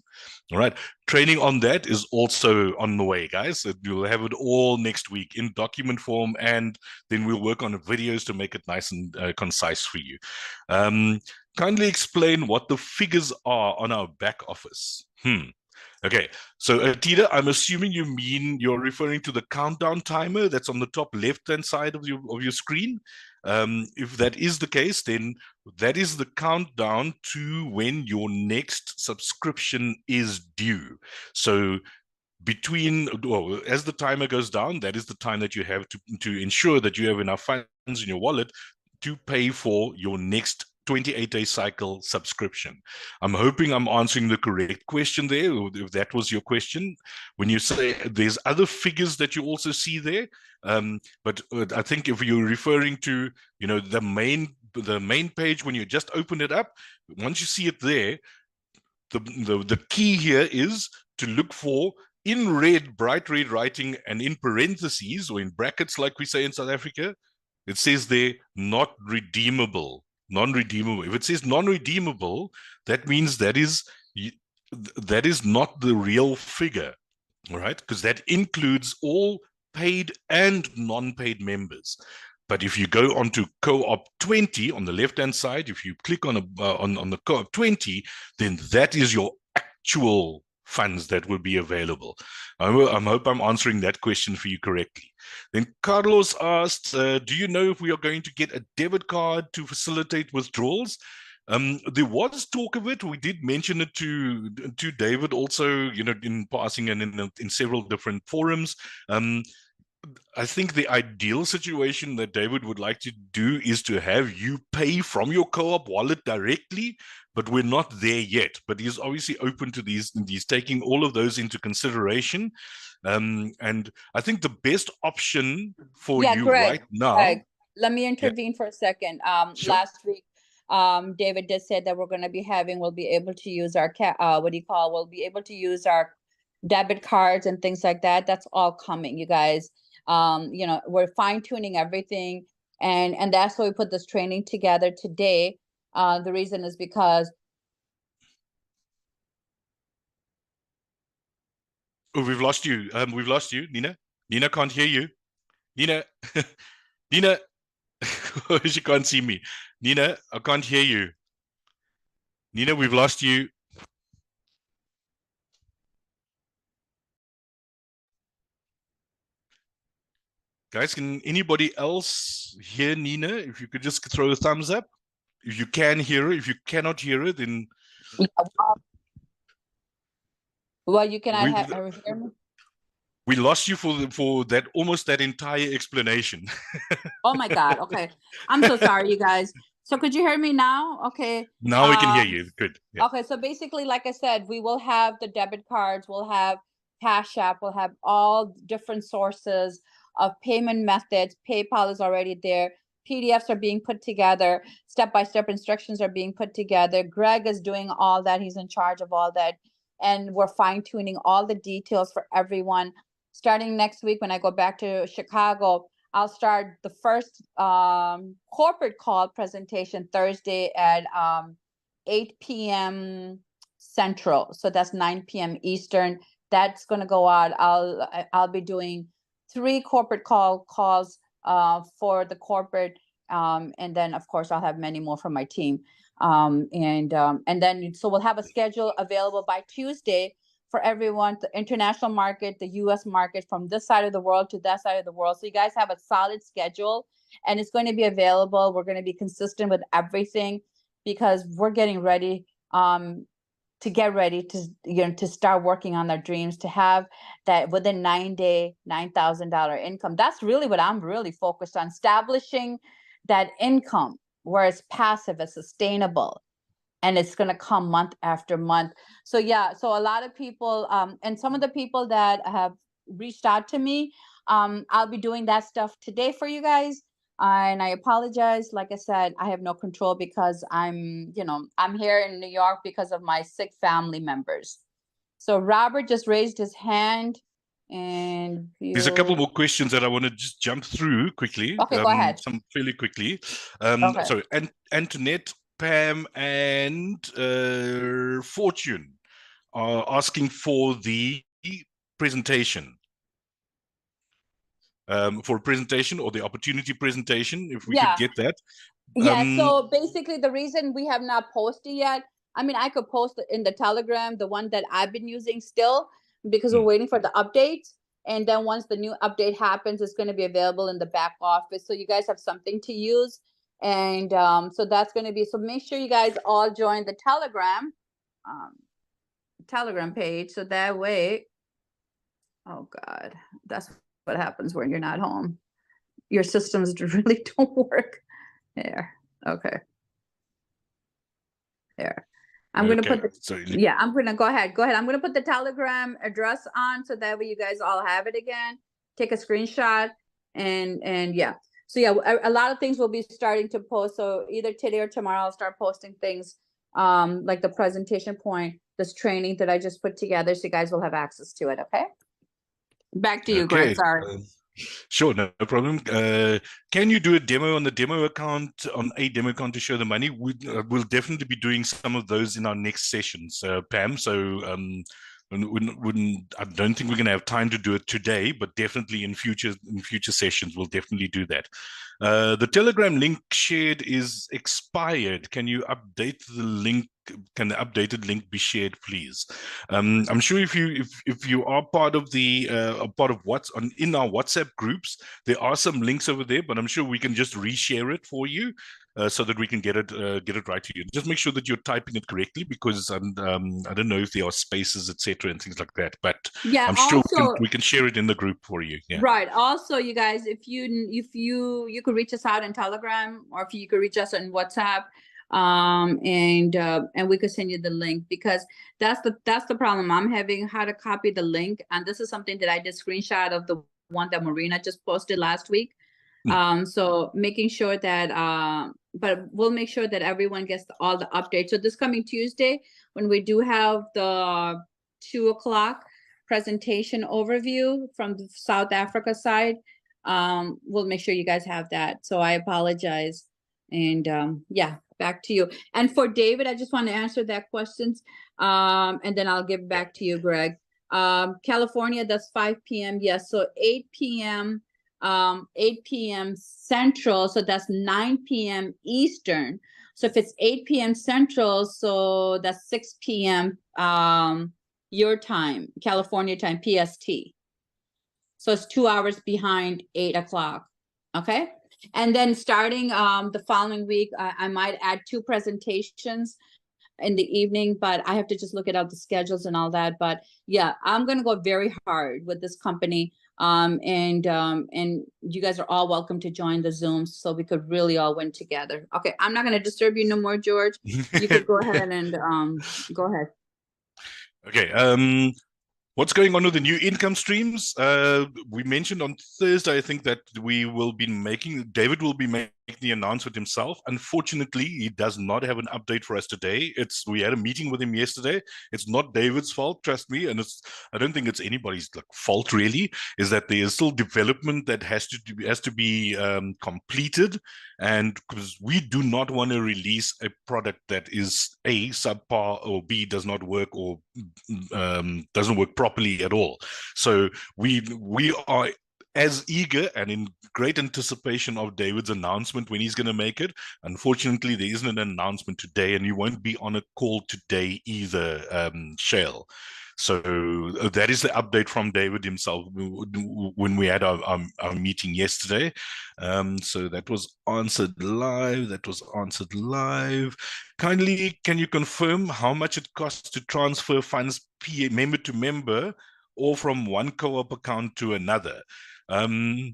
All right. Training on that is also on the way, guys. You'll have it all next week in document form, and then we'll work on videos to make it nice and concise for you. Kindly explain what the figures are on our back office. Okay, so Tida, I'm assuming you're referring to the countdown timer that's on the top left-hand side of your screen. If that is the case, then that is the countdown to when your next subscription is due. So as the timer goes down, that is the time that you have to ensure that you have enough funds in your wallet to pay for your next 28-day cycle subscription. I'm hoping I'm answering the correct question there, if that was your question. When you say there's other figures that you also see there, but I think if you're referring to, the main page, when you just open it up, once you see it there, the key here is to look for, in red, bright red writing, and in parentheses or in brackets, like we say in South Africa, it says there, not redeemable. Non-redeemable. If it says non-redeemable, that means that is not the real figure, all right? Because that includes all paid and non-paid members. But if you go onto Co-op 20 on the left-hand side, if you click on the Co-op 20, then that is your actual funds that will be available. I hope I'm answering that question for you correctly. Then Carlos asked, do you know if we are going to get a debit card to facilitate withdrawals? There was talk of it. We did mention it to David also, in passing and in several different forums. I think the ideal situation that David would like to do is to have you pay from your Co-op wallet directly, but we're not there yet. But he's obviously open to these taking all of those into consideration. And I think the best option for you Greg, right now. Greg, let me intervene for a second. Sure. Last week, David did say that we'll be able to use our we'll be able to use our debit cards and things like that. That's all coming, you guys. We're fine tuning everything, and that's why we put this training together today. The reason is because Oh, we've lost you. We've lost you, Nina. Nina can't hear you. Nina, Nina, she can't see me. Nina, I can't hear you. Nina, we've lost you. Guys, can anybody else hear Nina? If you could just throw a thumbs up. If you can hear her, if you cannot hear her, then well, you cannot we hear me. we lost you for that almost that entire explanation. Oh my God. Okay. I'm so sorry, you guys. So could you hear me now? Okay. Now we can hear you. Good. Yeah. Okay. So basically, like I said, we will have the debit cards, we'll have Cash App, we'll have all different sources of payment methods. PayPal is already there. PDFs are being put together. Step-by-step instructions are being put together. Greg is doing all that. He's in charge of all that. And we're fine-tuning all the details for everyone. Starting next week, when I go back to Chicago, I'll start the first corporate call presentation Thursday at 8 p.m. Central. So that's 9 p.m. Eastern. That's going to go out. I'll be doing 3 corporate calls for the corporate, and then of course I'll have many more from my team. And then so we'll have a schedule available by Tuesday for everyone, the international market, the US market, from this side of the world to that side of the world. So you guys have a solid schedule, and it's going to be available. We're going to be consistent with everything because we're getting ready to get ready to, to start working on their dreams, to have that within 9-day, $9,000 income. That's really what I'm really focused on, establishing that income where it's passive, it's sustainable, and it's going to come month after month. So yeah, so a lot of people, and some of the people that have reached out to me, I'll be doing that stuff today for you guys. And I apologize. Like I said, I have no control because I'm here in New York because of my sick family members. So Robert just raised his hand, and There's a couple more questions that I want to just jump through quickly. Okay, go ahead. Some fairly quickly. Okay. So, Antoinette, Pam, and Fortune are asking for the presentation. For a presentation or the opportunity presentation, if we could get that. So basically the reason we have not posted yet, I mean, I could post in the Telegram, the one that I've been using still, because we're waiting for the updates. And then once the new update happens, it's going to be available in the back office. So you guys have something to use. And so that's going to be, so make sure you guys all join the Telegram page. So that way, oh God, that's what happens when you're not home. Your systems really don't work. There. Okay. There. I'm going to put the, I'm going to go ahead. I'm going to put the Telegram address on so that way you guys all have it again. Take a screenshot and yeah. So yeah, a lot of things will be starting to post. So either today or tomorrow, I'll start posting things like the presentation point, this training that I just put together, so you guys will have access to it. Okay. Back to you, Greg. Sorry. Sure, no problem. Can you do a demo on the demo account, on a demo account, to show the money? We'll definitely be doing some of those in our next sessions, Pam. So I don't think we're going to have time to do it today, but definitely in future sessions, we'll definitely do that. The Telegram link shared is expired. Can you update the link? Can the updated link be shared, please? I'm sure if you are part of the what's in our WhatsApp groups, there are some links over there, but I'm sure we can just reshare it for you so that we can get it right to you. Just make sure that you're typing it correctly, because I don't know if there are spaces, etc., and things like that. But yeah, I'm sure we can share it in the group for you. Yeah. Right. Also, you guys, if you could reach us out in Telegram, or if you could reach us on WhatsApp, and we could send you the link, because that's the problem I'm having, how to copy the link. And this is something that I did screenshot of the one that Marina just posted last week. So making sure that but we'll make sure that everyone gets all the updates. So this coming Tuesday, when we do have the 2 o'clock presentation overview from the South Africa side, we'll make sure you guys have that. So I apologize. And yeah, back to you. And for David, I just want to answer that questions. And then I'll give back to you, Greg. California, that's 5 p.m. Yes. So 8 p.m. 8 p.m. Central. So that's 9 p.m. Eastern. So if it's 8 p.m. Central, so that's 6 p.m. Your time, California time, PST. So it's 2 hours behind 8 o'clock. Okay. And then starting the following week, I might add 2 presentations in the evening, but I have to just look at out the schedules and all that. But yeah, I'm going to go very hard with this company. And you guys are all welcome to join the Zooms so we could really all win together. Okay. I'm not going to disturb you no more, George. You could go ahead and go ahead. Okay. What's going on with the new income streams? We mentioned on Thursday, I think, that David will be making the announcement himself. Unfortunately, he does not have an update for us today. We had a meeting with him yesterday. It's not David's fault, trust me, and I don't think it's anybody's fault really. Is that there is still development that has to be completed, and because we do not want to release a product that is A, subpar, or B, does not work, or doesn't work properly at all. So we are as eager and in great anticipation of David's announcement when he's going to make it. Unfortunately, there isn't an announcement today, and you won't be on a call today either, Shale. So that is the update from David himself when we had our meeting yesterday. So that was answered live. Kindly, can you confirm how much it costs to transfer funds member to member or from one co-op account to another? A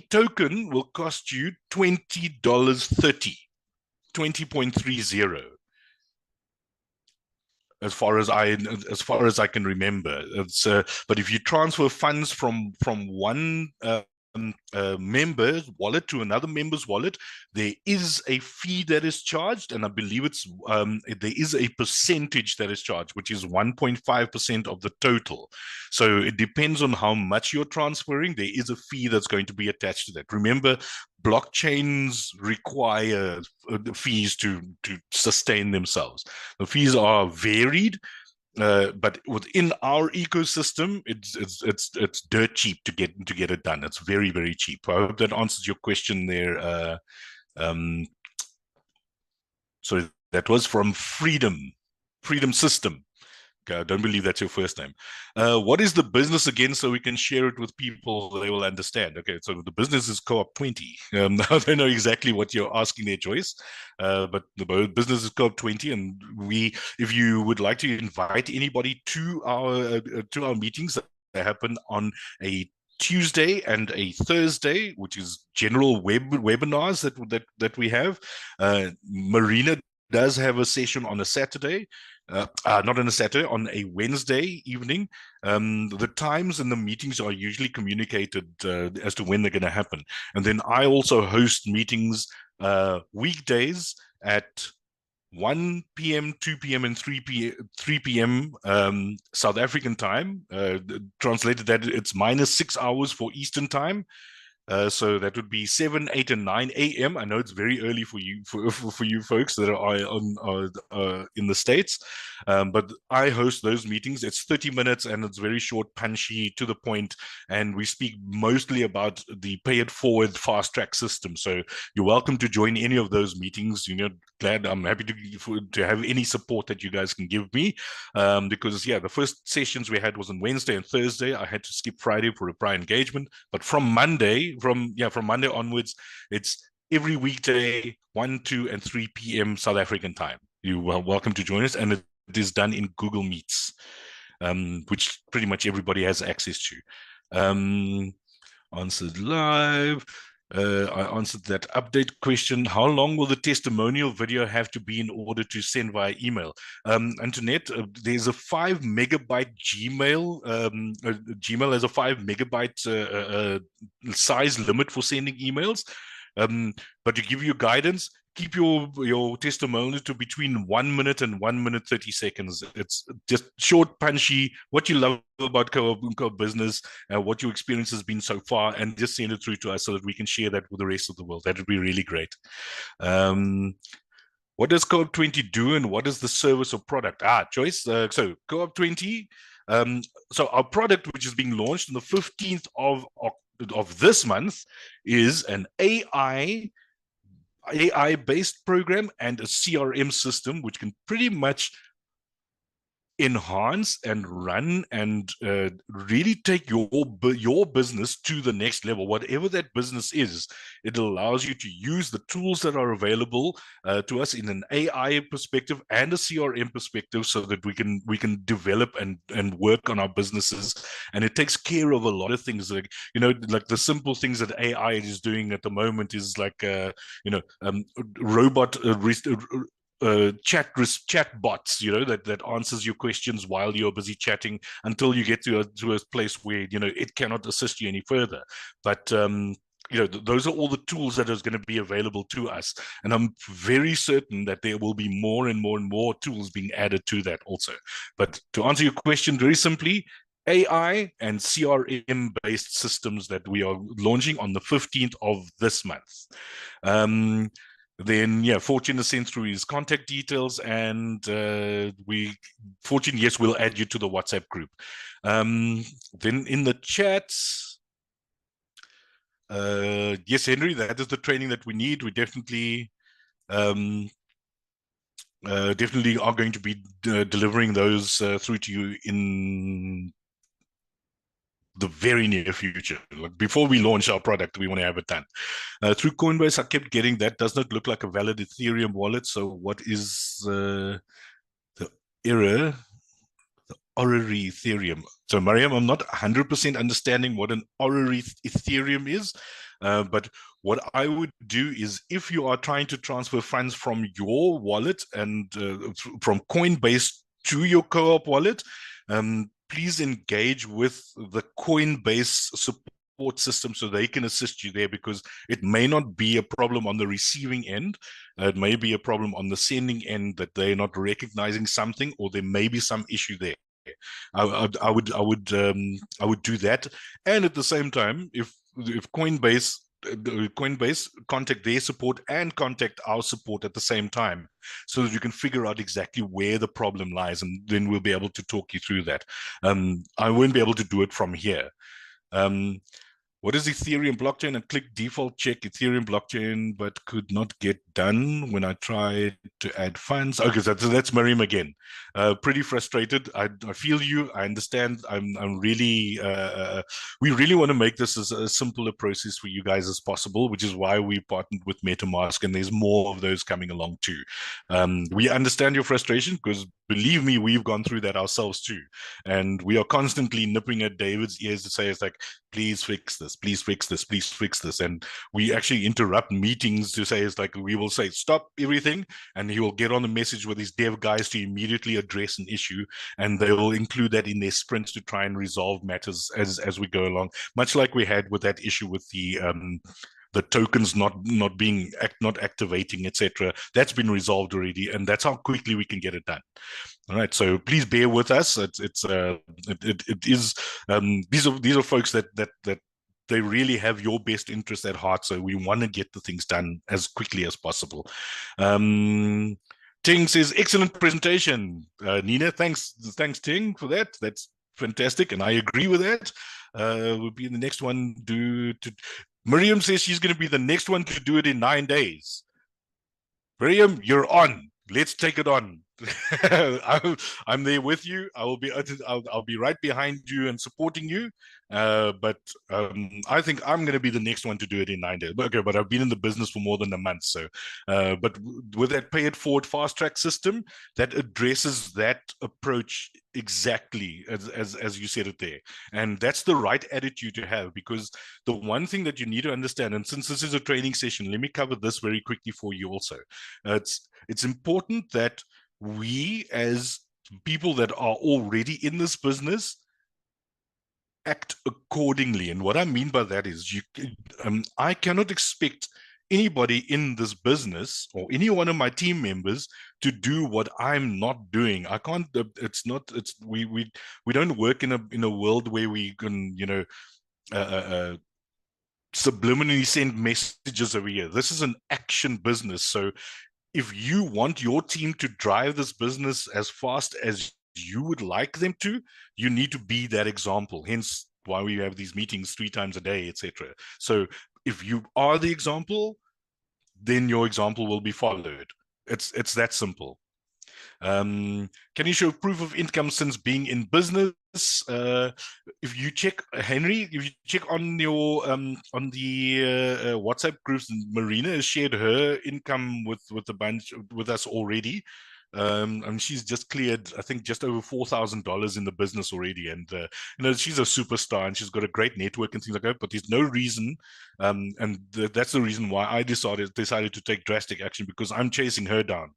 token will cost you $20.30, 20.30. As far as I can remember, but if you transfer funds from one member's wallet to another member's wallet, there is a fee that is charged, and I believe there is a percentage that is charged, which is 1.5% of the total. So it depends on how much you're transferring. There is a fee that's going to be attached to that. Remember, blockchains require fees to sustain themselves. The fees are varied, but within our ecosystem, it's dirt cheap to get it done. It's very, very cheap. I hope that answers your question there. So that was from Freedom System. I don't believe that's your first name. What is the business again, so we can share it with people, they will understand? Okay, so the business is Co-op 20. I don't know exactly what you're asking there, Joyce, but the business is Co-op 20, and if you would like to invite anybody to our meetings that happen on a Tuesday and a Thursday, which is general webinars that we have. Marina does have a session on a Saturday. Not on a Saturday, on a Wednesday evening. The times and the meetings are usually communicated as to when they're going to happen. And then I also host meetings weekdays at 1 p.m., 2 p.m., and 3 p.m. South African time. Translated that, it's -6 hours for Eastern time. So that would be 7, 8, and 9 a.m. I know it's very early for you folks that are in the States, but I host those meetings. It's 30 minutes and it's very short, punchy, to the point, and we speak mostly about the pay it forward fast track system. So you're welcome to join any of those meetings. I'm happy to have any support that you guys can give me, because the first sessions we had was on Wednesday and Thursday. I had to skip Friday for a prior engagement, but from Monday onwards, it's every weekday, 1, 2, and 3 p.m. South African time. You are welcome to join us, and it is done in Google Meets, which pretty much everybody has access to. Answered live. I answered that update question. How long will the testimonial video have to be in order to send via email? Antoinette, there's a 5 megabyte Gmail. Gmail has a 5 megabyte size limit for sending emails. But to give you guidance, keep your testimonial to between 1 minute and 1 minute 30 seconds. It's just short, punchy, what you love about co-op business, what your experience has been so far, and just send it through to us so that we can share that with the rest of the world. That would be really great. What does Co-op 20 do, and what is the service or product? Joyce. So Co-op 20. So our product, which is being launched on the 15th of this month, is an AI-based program and a CRM system, which can pretty much enhance and run and really take your business to the next level. Whatever that business is, it allows you to use the tools that are available to us in an AI perspective and a CRM perspective, so that we can develop and work on our businesses. And it takes care of a lot of things, like like the simple things that AI is doing at the moment is like robot chat bots, that answers your questions while you're busy chatting, until you get to a place where it cannot assist you any further. But those are all the tools that is going to be available to us, and I'm very certain that there will be more and more and more tools being added to that also. But to answer your question very simply, AI and CRM based systems that we are launching on the 15th of this month. Then Fortune has sent through his contact details, and Fortune, yes, we'll add you to the WhatsApp group. Then in the chats, yes, Henry, that is the training that we need. We definitely are going to be delivering those through to you in the very near future. Like before we launch our product, we want to have it done. Through Coinbase, I kept getting that does not look like a valid Ethereum wallet. So what is the error? The honorary Ethereum. So Mariam, I'm not 100% understanding what an honorary Ethereum is. But what I would do is, if you are trying to transfer funds from your wallet and from Coinbase to your Co-op wallet, please engage with the Coinbase support system so they can assist you there, because it may not be a problem on the receiving end. It may be a problem on the sending end, that they're not recognizing something, or there may be some issue there. I would do that. And at the same time, if Coinbase contact their support and contact our support at the same time, so that you can figure out exactly where the problem lies, and then we'll be able to talk you through that. I won't be able to do it from here. What is Ethereum blockchain? I clicked default check Ethereum blockchain, but could not get done when I tried to add funds. Okay, so that's Miriam again. Pretty frustrated. I feel you. I understand. I'm really. We really want to make this as a simpler process for you guys as possible, which is why we partnered with MetaMask, and there's more of those coming along too. We understand your frustration, because believe me, we've gone through that ourselves too, and we are constantly nipping at David's ears to say, it's like, please fix this, please fix this, please fix this. And we actually interrupt meetings to say, it's like, we will say, stop everything, and he will get on the message with his dev guys to immediately address an issue, and they will include that in their sprints to try and resolve matters as we go along, much like we had with that issue with the tokens not activating, etc. That's been resolved already, and that's how quickly we can get it done. All right, so please bear with us. It is these are folks that they really have your best interest at heart, so we want to get the things done as quickly as possible. Ting says, excellent presentation. Nina, thanks Ting for that. That's fantastic, and I agree with that. We'll be in the next one. Miriam says she's going to be the next one to do it in 9 days. Miriam, you're on. Let's take it on. I'm there with you. I'll be right behind you and supporting you. But I think I'm going to be the next one to do it in 9 days. Okay, but I've been in the business for more than a month. So, but with that pay it forward fast track system, that addresses that approach exactly as you said it there. And that's the right attitude to have, because the one thing that you need to understand, and since this is a training session, let me cover this very quickly for you also. It's important that we, as people that are already in this business, act accordingly. And what I mean by that is, I cannot expect anybody in this business or any one of my team members to do what I'm not doing. I can't. It's not. It's we don't work in a world where we can subliminally send messages over here. This is an action business. So if you want your team to drive this business as fast as you would like them to, you need to be that example. Hence why we have these meetings 3 times a day, etc. So if you are the example, then your example will be followed. It's that simple. Can you show proof of income since being in business? If you check, Henry, if you check on your on the WhatsApp groups, Marina has shared her income with a bunch with us already. And she's just cleared, I think, just over $4,000 in the business already. And she's a superstar and she's got a great network and things like that. But there's no reason, that's the reason why I decided to take drastic action, because I'm chasing her down.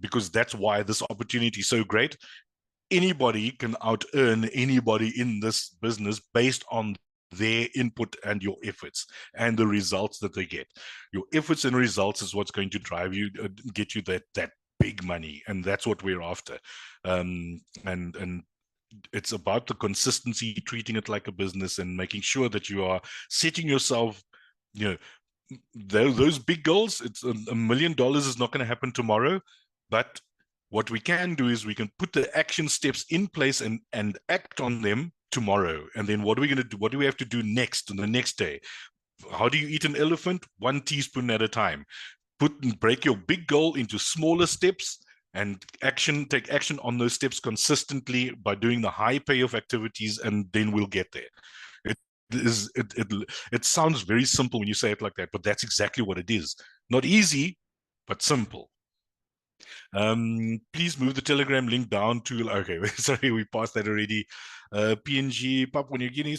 Because that's why this opportunity is so great. Anybody can out earn anybody in this business based on their input and your efforts and the results that they get. Your efforts and results is what's going to drive you, get you that big money, and that's what we're after. And it's about the consistency, treating it like a business, and making sure that you are setting yourself, those big goals. It's $1 million is not going to happen tomorrow, but what we can do is we can put the action steps in place and act on them tomorrow. And then what are we going to do? What do we have to do next on the next day? How do you eat an elephant? 1 teaspoon at a time. Break your big goal into smaller steps and take action on those steps consistently by doing the high payoff activities, and then we'll get there. It sounds very simple when you say it like that, but that's exactly what it is. Not easy, but simple. Please move the Telegram link down to, okay, sorry, we passed that already. PNG, Papua New Guinea,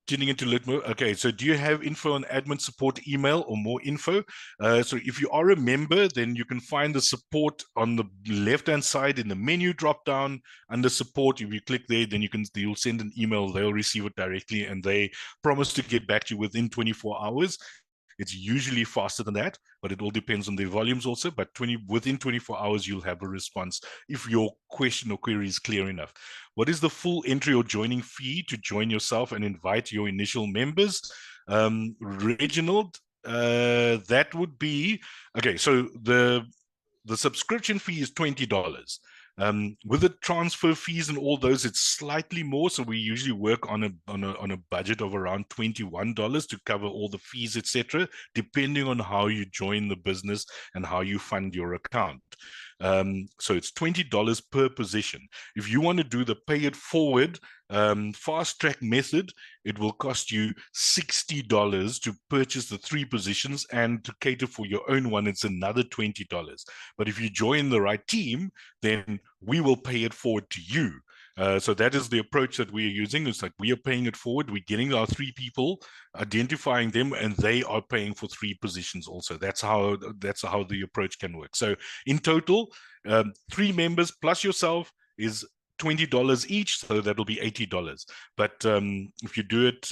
tuning into Litmo. Okay, so do you have info on admin support email or more info? So if you are a member, then you can find the support on the left-hand side in the menu drop-down under support. If you click there, then you'll send an email, they'll receive it directly, and they promise to get back to you within 24 hours. It's usually faster than that, but it all depends on the volumes also. But within 24 hours, you'll have a response if your question or query is clear enough. What is the full entry or joining fee to join yourself and invite your initial members? Reginald, that would be, okay, so the subscription fee is $20. With the transfer fees and all those, it's slightly more. So we usually work on a budget of around $21 to cover all the fees, etc., depending on how you join the business and how you fund your account. So it's $20 per position. If you want to do the pay it forward fast track method, it will cost you $60 to purchase the 3 positions, and to cater for your own one, it's another $20. But if you join the right team, then we will pay it forward to you. So that is the approach that we are using. It's like we are paying it forward. We're getting our 3 people, identifying them, and they are paying for 3 positions also. That's how the approach can work. So in total, 3 members plus yourself is $20 each, so that'll be $80. But if you do it,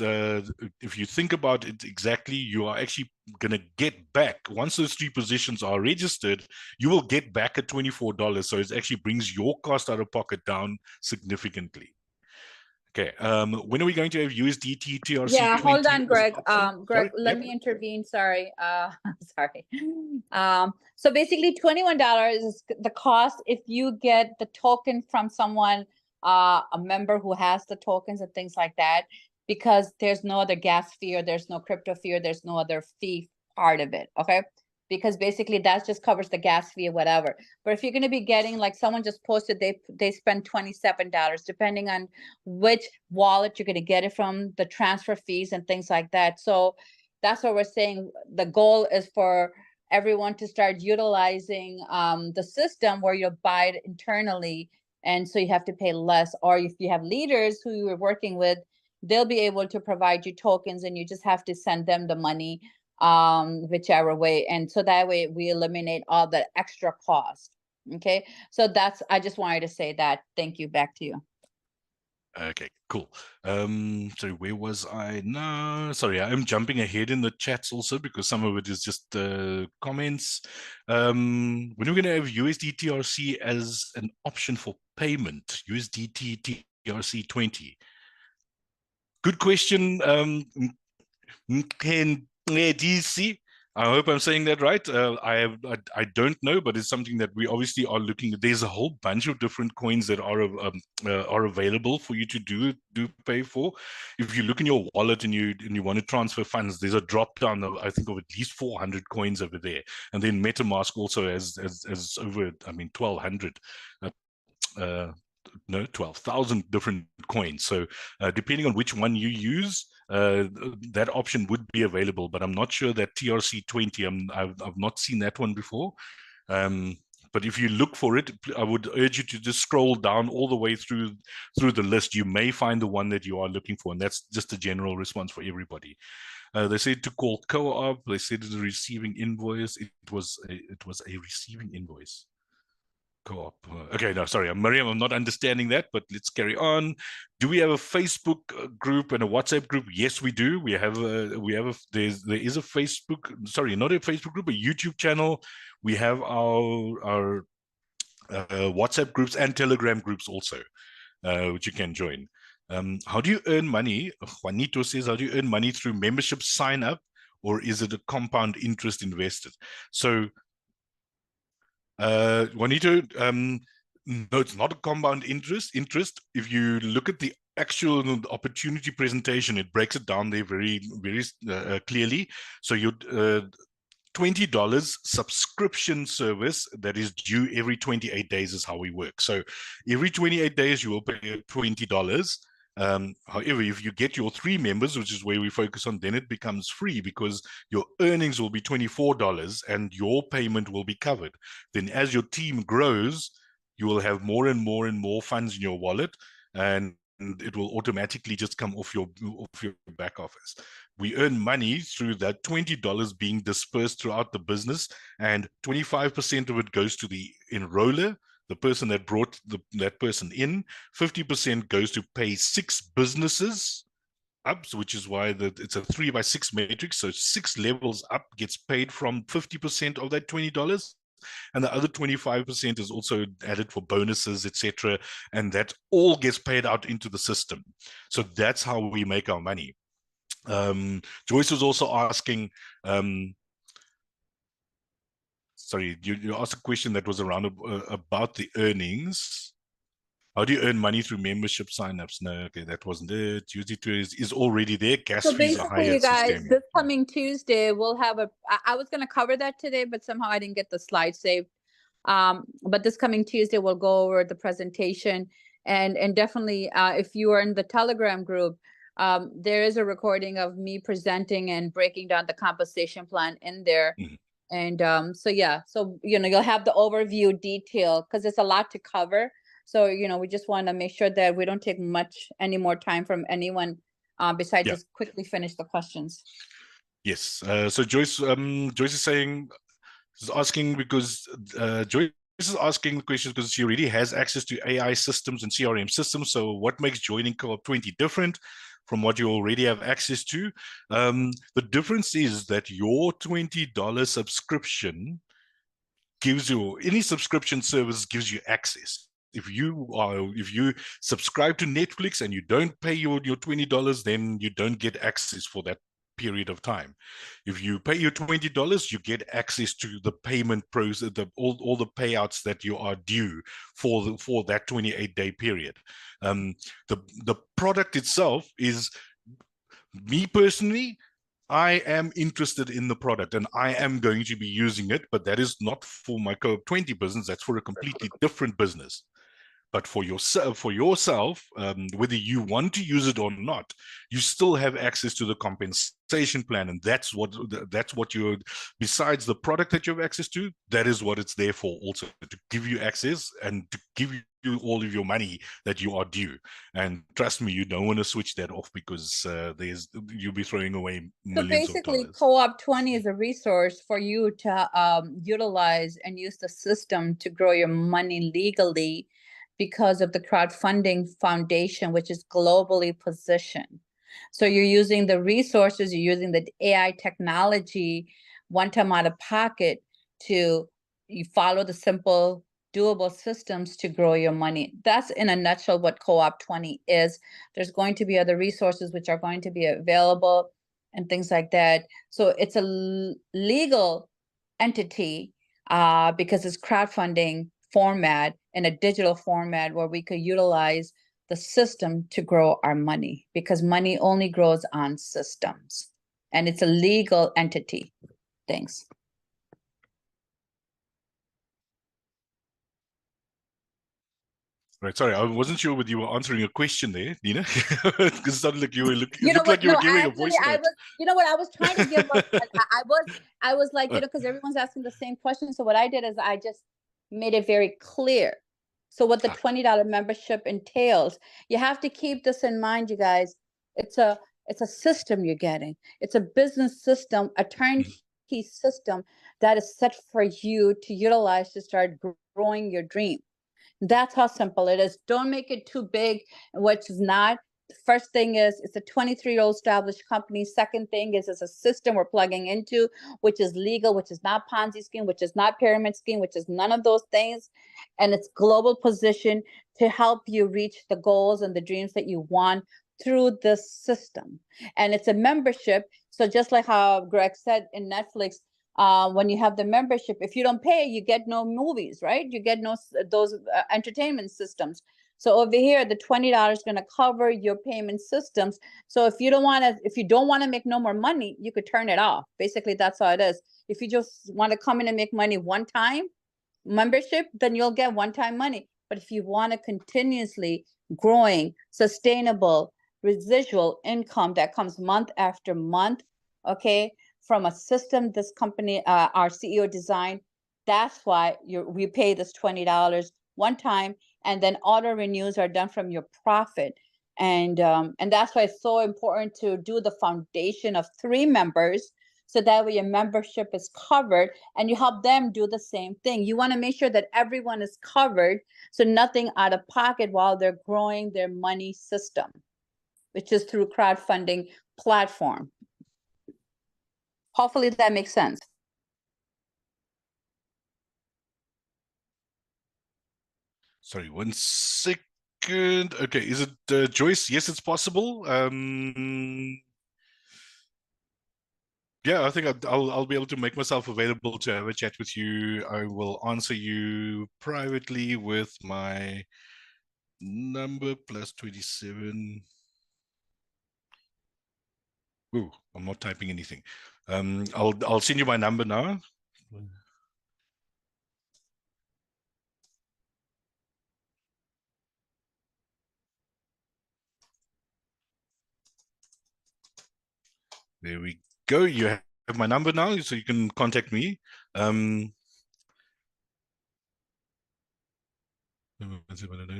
if you think about it exactly, you are actually going to get back, once those 3 positions are registered, you will get back at $24. So it actually brings your cost out of pocket down significantly. Okay, when are we going to have USDT TRC? Yeah, hold on, Greg. Greg, let Yep. me intervene. Sorry. Sorry. So basically $21 is the cost if you get the token from someone, a member who has the tokens and things like that, because there's no other gas fee, or there's no crypto fee, or there's no other fee part of it. Okay. Because basically that just covers the gas fee or whatever. But if you're going to be getting, like someone just posted, they spend $27, depending on which wallet you're going to get it from, the transfer fees and things like that. So that's what we're saying. The goal is for everyone to start utilizing the system where you buy it internally, and so you have to pay less. Or if you have leaders who you are working with, they'll be able to provide you tokens, and you just have to send them the money whichever way, and so that way we eliminate all the extra cost. Okay, so I just wanted to say that. Thank you. Back to you. Okay, cool. So where was I now? Sorry, I am jumping ahead in the chats also because some of it is just comments. When we're going to have USD TRC as an option for payment, USDT TRC 20. Good question. Can DC? I hope I'm saying that right. I don't know, but it's something that we obviously are looking at. There's a whole bunch of different coins that are available for you to do pay for. If you look in your wallet and you want to transfer funds, there's a drop down of, I think, of at least 400 coins over there, and then MetaMask also has over 1,200. No, 12,000 different coins. So depending on which one you use, that option would be available, but I'm not sure that TRC 20, I've not seen that one before. But if you look for it, I would urge you to just scroll down all the way through the list. You may find the one that you are looking for, and that's just a general response for everybody. They said to call co-op. They said it's a receiving invoice. It was a receiving invoice. Co-op. Okay, no, sorry, Miriam, I'm not understanding that, but let's carry on. Do we have a Facebook group and a WhatsApp group? Yes, we do. There is a Facebook, sorry, not a Facebook group, a YouTube channel. We have our WhatsApp groups and Telegram groups also, which you can join. How do you earn money? Juanito says, how do you earn money through membership sign up, or is it a compound interest invested? So Juanito, no, it's not a compound interest. If you look at the actual opportunity presentation, it breaks it down there very, very clearly. So you $20 subscription service that is due every 28 days is how we work. So every 28 days you will pay $20. However, if you get your 3 members, which is where we focus on, then it becomes free because your earnings will be $24 and your payment will be covered. Then as your team grows, you will have more and more and more funds in your wallet, and it will automatically just come off your back office. We earn money through that $20 being dispersed throughout the business, and 25% of it goes to the enroller, the person that brought that person in. 50% goes to pay 6 businesses up, which is why it's a 3x6 matrix. So 6 levels up gets paid from 50% of that $20. And the other 25% is also added for bonuses, etc. And that all gets paid out into the system. So that's how we make our money. Joyce was also asking, sorry, you asked a question that was around about the earnings. How do you earn money through membership signups? No, okay, that wasn't it. Tuesday is already there. Gas So fees are higher. basically, you guys, this coming Tuesday, we'll have I was going to cover that today, but somehow I didn't get the slide saved. But this coming Tuesday, we'll go over the presentation, and definitely, if you are in the Telegram group, there is a recording of me presenting and breaking down the compensation plan in there. Mhm. And so yeah, so you'll have the overview detail because it's a lot to cover. So we just want to make sure that we don't take any more time from anyone besides just quickly finish the questions. Yes. So Joyce is saying, is asking because Joyce is asking the questions because she already has access to AI systems and CRM systems. So what makes joining Co-op 20 different from what you already have access to? The difference is that your $20 subscription gives you, any subscription service gives you access. If you subscribe to Netflix and you don't pay your $20, then you don't get access for that period of time. If you pay your $20, you get access to the payment process, all the payouts that you are due for that 28-day period. The product itself is, me personally, I am interested in the product and I am going to be using it, but that is not for my Co-op 20 business. That's for a completely different business. But for yourself, whether you want to use it or not, you still have access to the compensation plan, and that's what you're. Besides the product that you have access to, that is what it's there for, also to give you access and to give you all of your money that you are due. And trust me, you don't want to switch that off because you'll be throwing away millions of dollars. So basically, Co-op 20 is a resource for you to utilize and use the system to grow your money legally. because of the crowdfunding foundation, which is globally positioned. So you're using the resources, you're using the AI technology, one time out of pocket to you follow the simple, doable systems to grow your money. That's in a nutshell what Co-op 20 is. There's going to be other resources which are going to be available and things like that. So it's a legal entity because it's crowdfunding format in a digital format where we could utilize the system to grow our money, because money only grows on systems, and it's a legal entity. Thanks. Right, sorry, I wasn't sure whether you were answering a question there, Nina, because it sounded like you were it You know looked what? like you No, were giving a actually, voice I note. was. You know what? I was trying to give a. I was like, you know, because everyone's asking the same question. So what I did is I just made it very clear. So what the $20 membership entails, you have to keep this in mind, you guys. It's a system you're getting. It's a business system, a turnkey system that is set for you to utilize to start growing your dream. That's how simple it is. Don't make it too big, which is not. The first thing is it's a 23-year-old established company. Second thing is it's a system we're plugging into, which is legal, which is not Ponzi scheme, which is not pyramid scheme, which is none of those things. And it's global position to help you reach the goals and the dreams that you want through this system. And it's a membership. So just like how Greg said in Netflix, when you have the membership, if you don't pay, you get no movies, right? You get no those entertainment systems. So over here, the $20 is going to cover your payment systems. So if you don't want to make no more money, you could turn it off. Basically, that's how it is. If you just want to come in and make money one time, membership, then you'll get one-time money. But if you want to continuously growing, sustainable, residual income that comes month after month, okay, from a system this company, our CEO designed, that's why we pay this $20 one time, and then auto renews are done from your profit. And that's why it's so important to do the foundation of 3 members, so that way your membership is covered and you help them do the same thing. You want to make sure that everyone is covered, so nothing out of pocket while they're growing their money system, which is through crowdfunding platform. Hopefully that makes sense. Sorry, 1 second. Okay, is it Joyce? Yes, it's possible. Yeah, I think I'll be able to make myself available to have a chat with you. I will answer you privately with my number +27. Ooh, I'm not typing anything. I'll send you my number now. There we go. You have my number now, so you can contact me.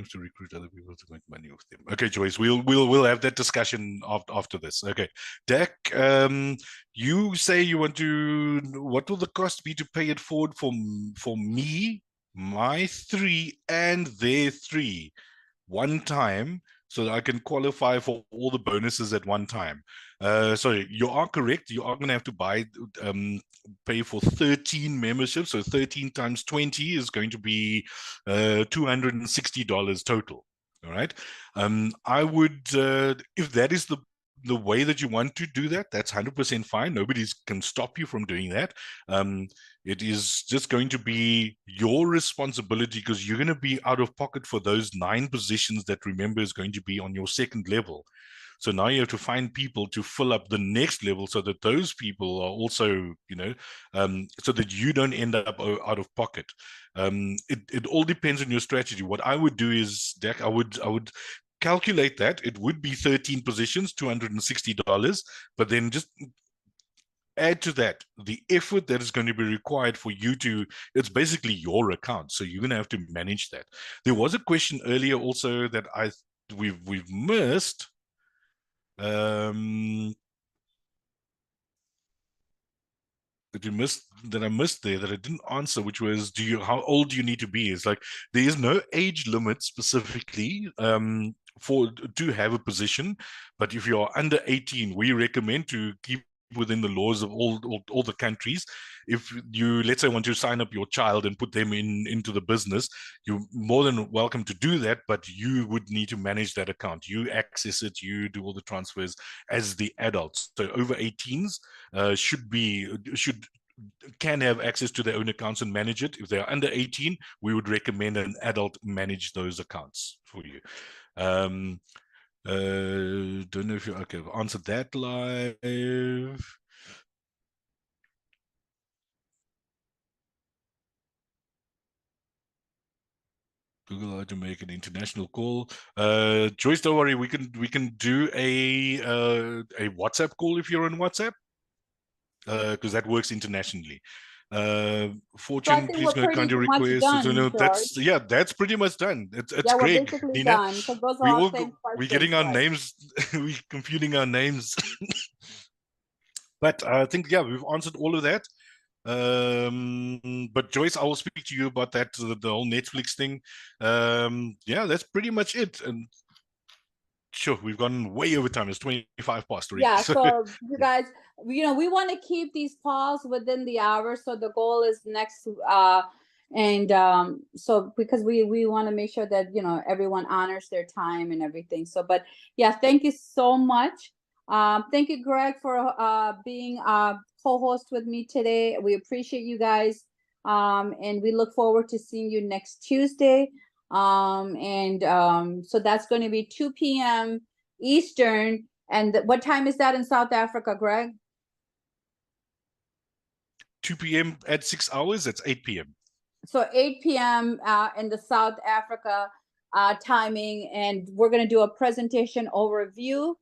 To recruit other people to make money with them. Okay, Joyce, we'll have that discussion after this. Okay, Dak, you say you want to. What will the cost be to pay it forward for me, my 3, and their 3, one time, so that I can qualify for all the bonuses at one time? Sorry, you are correct. You are going to have to pay for 13 memberships. So 13 times 20 is going to be $260 total. All right. I would, if that is the way that you want to do that, that's 100% fine. Nobody can stop you from doing that. It is just going to be your responsibility, because you're going to be out of pocket for those 9 positions that, remember, is going to be on your second level. So now you have to find people to fill up the next level, so that those people are also, so that you don't end up out of pocket. It all depends on your strategy. What I would do is, Dak, I would calculate that it would be 13 positions, $260, but then just add to that the effort that is going to be required for you to, it's basically your account, so you're going to have to manage that. There was a question earlier also that we've missed. that I missed there that I didn't answer, which was, how old do you need to be? It's like there is no age limit specifically to have a position, but if you are under 18, we recommend to keep within the laws of all the countries. If you, let's say, want to sign up your child and put them into the business, you're more than welcome to do that, but you would need to manage that account. You access it, you do all the transfers as the adults. So over 18s can have access to their own accounts and manage it. If they're under 18, we would recommend an adult manage those accounts for you. Don't know if you okay. I've answered that live. Google how to make an international call. Joyce, don't worry. We can do a WhatsApp call if you're on WhatsApp, because that works internationally. Fortune, please go kind of request. So no, that's pretty much done. It's great. We're basically Nina, done because those are all same questions. We're getting our names, we're confuting our names. But I think we've answered all of that. But Joyce, I will speak to you about that, the whole Netflix thing. That's pretty much it. And sure, we've gone way over time. It's 25 past already. Yeah, so you guys, we want to keep these calls within the hour. So the goal is next, so because we want to make sure that everyone honors their time and everything. So, but yeah, thank you so much. Thank you, Greg, for being co-host with me today. We appreciate you guys, and we look forward to seeing you next Tuesday. So that's going to be 2 p.m. Eastern. And what time is that in South Africa, Greg? 2 p.m. at 6 hours. That's 8 p.m. So 8 p.m. In the South Africa timing, and we're going to do a presentation overview,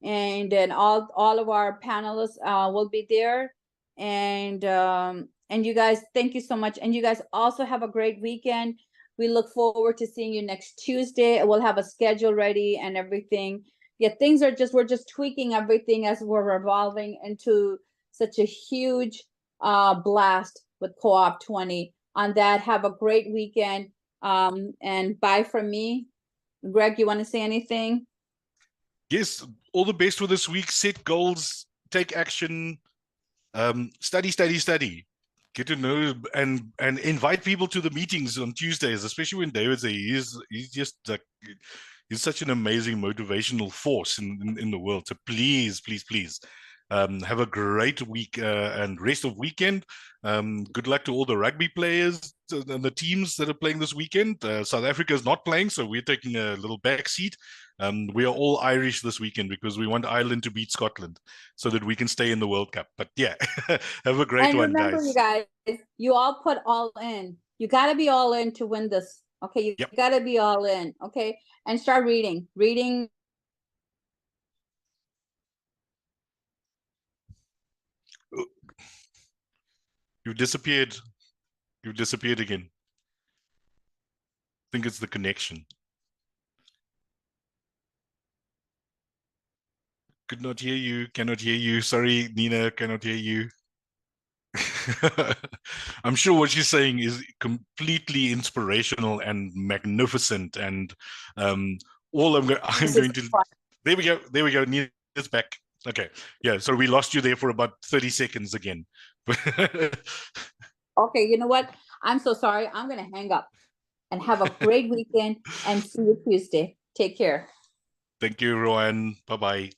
and then all of our panelists will be there. And you guys, thank you so much. And you guys also have a great weekend. We look forward to seeing you next Tuesday. We'll have a schedule ready and everything. Yeah, we're just tweaking everything as we're evolving into such a huge blast with Co-op 20. On that, have a great weekend. And bye from me. Greg, you want to say anything? Yes, all the best for this week. Set goals, take action, study. Get to know and invite people to the meetings on Tuesdays, especially when David's there. He's just like, he's such an amazing motivational force in the world. So please have a great week and rest of weekend. Good luck to all the rugby players and the teams that are playing this weekend. South Africa is not playing, so we're taking a little back seat. We are all Irish this weekend because we want Ireland to beat Scotland so that we can stay in the World Cup. But yeah, have a great one, guys. And remember, you guys, you all put all in. You got to be all in to win this. Okay, you got to be all in. Okay, and start reading. You've disappeared. You've disappeared again. I think it's the connection. Could not hear you. Cannot hear you. Sorry, Nina, cannot hear you. I'm sure what she's saying is completely inspirational and magnificent. And all I'm going to. There we go. Nina's back. Okay. Yeah. So we lost you there for about 30 seconds again. Okay. You know what? I'm so sorry. I'm going to hang up and have a great weekend and see you Tuesday. Take care. Thank you, Rowan. Bye-bye.